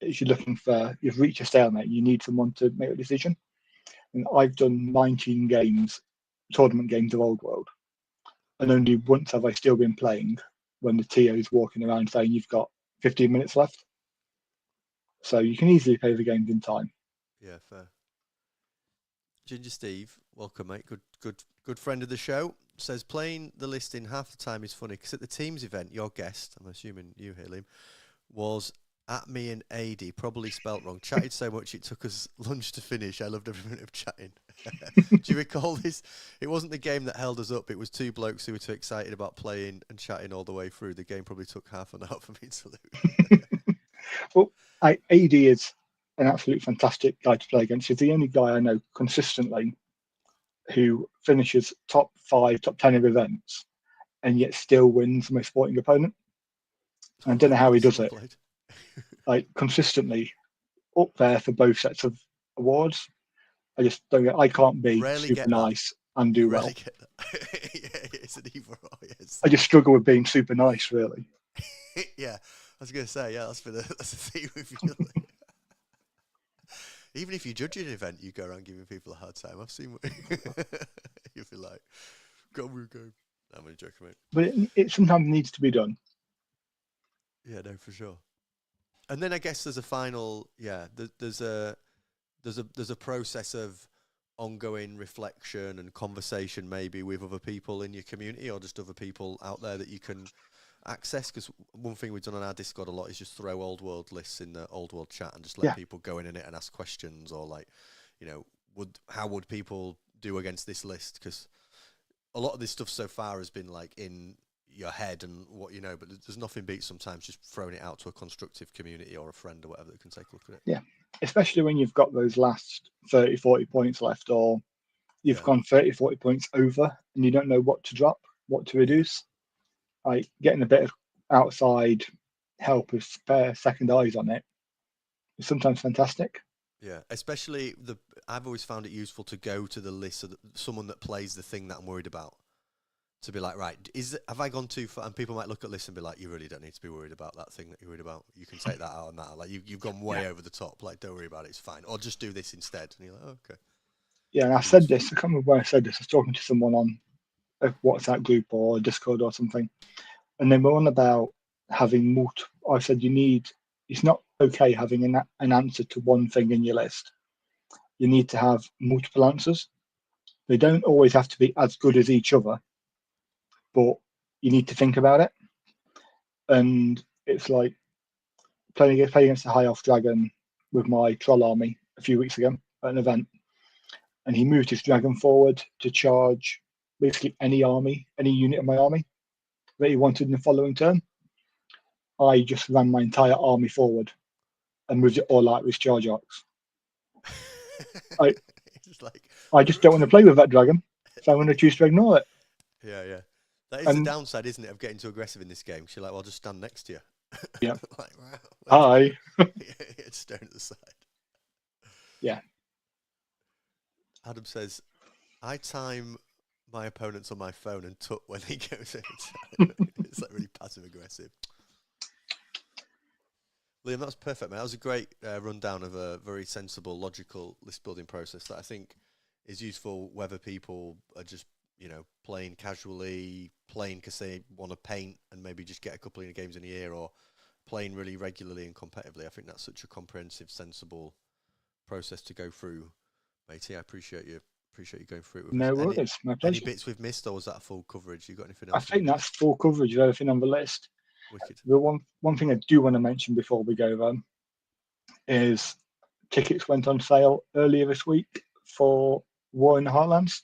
If you're looking for, you've reached a stalemate, you need someone to make a decision. And I've done 19 tournament games of Old World, and only once have I still been playing when the TO is walking around saying you've got 15 minutes left. So you can easily play the games in time. Yeah, fair. Ginger Steve, welcome, mate. Good friend of the show. Says playing the list in half the time is funny because at the team's event, your guest, I'm assuming you here, Liam, was at me and AD, probably spelt wrong. Chatted so much it took us lunch to finish. I loved every minute of chatting. Do you recall this? It wasn't the game that held us up. It was 2 blokes who were too excited about playing and chatting all the way through. The game probably took half an hour for me to lose. Well, AD is an absolute fantastic guy to play against. He's the only guy I know consistently who finishes top 5, top 10 of events, and yet still wins the most sporting opponent. I don't know how he does it. Like, consistently up there for both sets of awards. I just don't get. I can't be super nice and do well. Yeah, it's an either or. Yes. I just struggle with being super nice, really. Yeah, I was going to say, yeah, that's the thing with you. Even if you judge an event, you go around giving people a hard time. I've seen what you feel like. Go. I'm only joking, mate. But it sometimes needs to be done. Yeah, no, for sure. And then I guess there's a final. Yeah, there's a process of ongoing reflection and conversation, maybe with other people in your community or just other people out there that you can access. Because one thing we've done on our Discord a lot is just throw Old World lists in the Old World chat and just let people go in it and ask questions, or like, you know, how would people do against this list? Because a lot of this stuff so far has been like in your head and what you know, but there's nothing beats sometimes just throwing it out to a constructive community or a friend or whatever that can take a look at it. Yeah, especially when you've got those last 30, 40 points left, or you've gone 30, 40 points over and you don't know what to drop, what to reduce. Like, getting a bit of outside help with spare second eyes on it is sometimes fantastic. Yeah, especially I've always found it useful to go to the list of someone that plays the thing that I'm worried about, To be like, right, have I gone too far? And people might look at this and be like, you really don't need to be worried about that thing that you're worried about. You can take that out and that. Like, you've gone way over the top. Like, don't worry about it. It's fine. Or just do this instead. And you're like, oh, okay. Yeah, and I said this. I can't remember where I said this. I was talking to someone on a WhatsApp group or Discord or something, and they were on about having multiple. I said it's not okay having an answer to one thing in your list. You need to have multiple answers. They don't always have to be as good as each other, but you need to think about it. And it's like playing against a high elf dragon with my troll army a few weeks ago at an event, and he moved his dragon forward to charge basically any unit of my army that he wanted in the following turn. I just ran my entire army forward and moved it all out with charge arcs. I just don't want to play with that dragon, so I'm going to choose to ignore it. Yeah. That is the downside, isn't it, of getting too aggressive in this game? She's like, well, I'll just stand next to you. Yeah. Like, wow, hi. It's staring at the side. Yeah. Adam says, I time my opponents on my phone and tut when he goes in. It's like really passive aggressive. Liam, that's perfect, mate. That was a great rundown of a very sensible, logical list building process that I think is useful whether people are just, playing casually, playing because they want to paint and maybe just get a couple of games in a year, or playing really regularly and competitively. I think that's such a comprehensive, sensible process to go through, matey. I appreciate you going through it with us. No worries, my pleasure. Any bits we've missed, or was that full coverage? You got anything else? I think that's full coverage of everything on the list. Wicked. The one thing I do want to mention before we go then is tickets went on sale earlier this week for War in the Heartlands,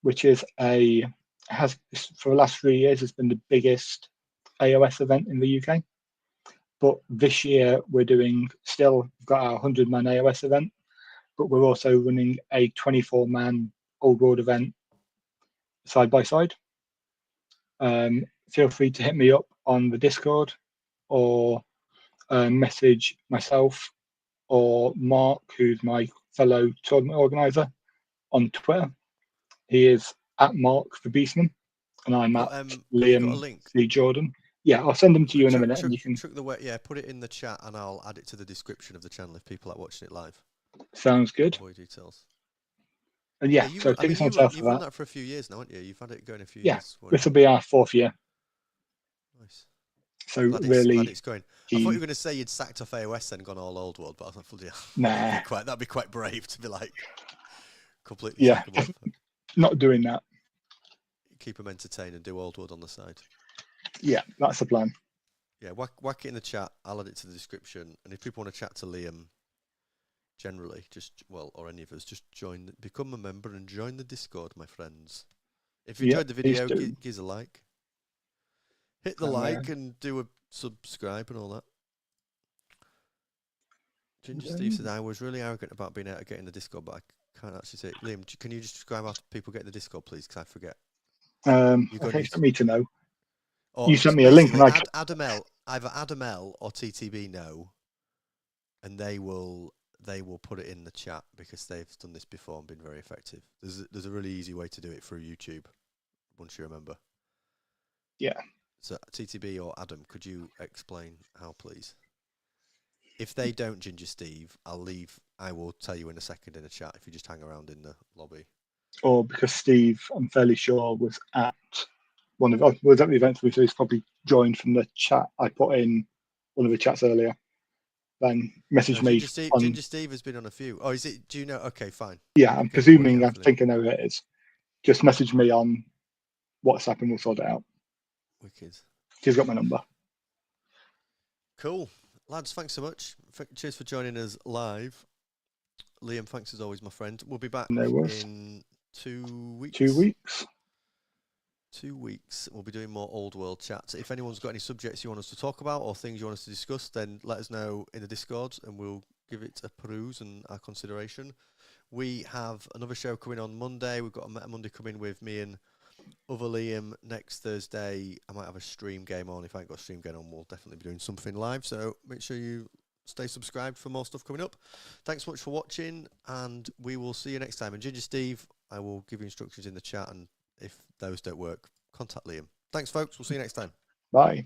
which is for the last 3 years has been the biggest AOS event in the UK. But this year we've got our 100-man AOS event, but we're also running a 24-man Old World event side by side. Feel free to hit me up on the Discord or message myself or Mark, who's my fellow tournament organizer, on Twitter. He is at Mark the Beastman, and I'm at Liam C. Jordan. Yeah, I'll send them to you in a minute. And you can put it in the chat, and I'll add it to the description of the channel if people are watching it live. Sounds good. More details. And you've run that for a few years now, haven't you? You've had it going a few years. Yeah, this will be our 4th year. Nice. So glad it's going. I thought you were going to say you'd sacked off AOS and gone all Old World, but I thought, nah, that'd be quite brave to be like completely. Yeah, not doing that. Keep them entertained and do Old World on the side. Yeah, that's the plan. Yeah, whack it in the chat. I'll add it to the description, and if people want to chat to Liam, generally, or any of us, just become a member and join the Discord, my friends. If you enjoyed the video, give us a like. Hit the like and do a subscribe and all that. Ginger Steve said, I was really arrogant about being able to get in the Discord, but I can't actually say it. Liam, can you just describe how people get in the Discord, please? Because I forget. Okay, for me to know. Or you sent me a link. And either Adam L or TTB know, and they will put it in the chat because they've done this before and been very effective. There's a really easy way to do it through YouTube, once you remember. Yeah. So TTB or Adam, could you explain how, please? If they don't, Ginger Steve, I will tell you in a second in the chat if you just hang around in the lobby. Or because Steve, I'm fairly sure, was at the event, so he's probably joined from the chat I put in one of the chats earlier. Then message me. Ginger Steve has been on a few. Oh, is it? Do you know? Okay, fine. Yeah, I'm presuming. I'm thinking who it is. Just message me on WhatsApp and we'll sort it out. Wicked. He's got my number. Cool. Lads, thanks so much. Cheers for joining us live. Liam, thanks as always, my friend. We'll be back in 2 weeks. 2 weeks. 2 weeks. We'll be doing more Old World chats. If anyone's got any subjects you want us to talk about or things you want us to discuss, then let us know in the Discord and we'll give it a peruse and our consideration. We have another show coming on Monday. We've got a Meta Monday coming with me and other Liam next Thursday. I might have a stream game on. If I ain't got a stream game on, we'll definitely be doing something live. So make sure you stay subscribed for more stuff coming up. Thanks so much for watching, and we will see you next time. And Ginger Steve, I will give you instructions in the chat, and if those don't work, contact Liam. Thanks, folks. We'll see you next time. Bye.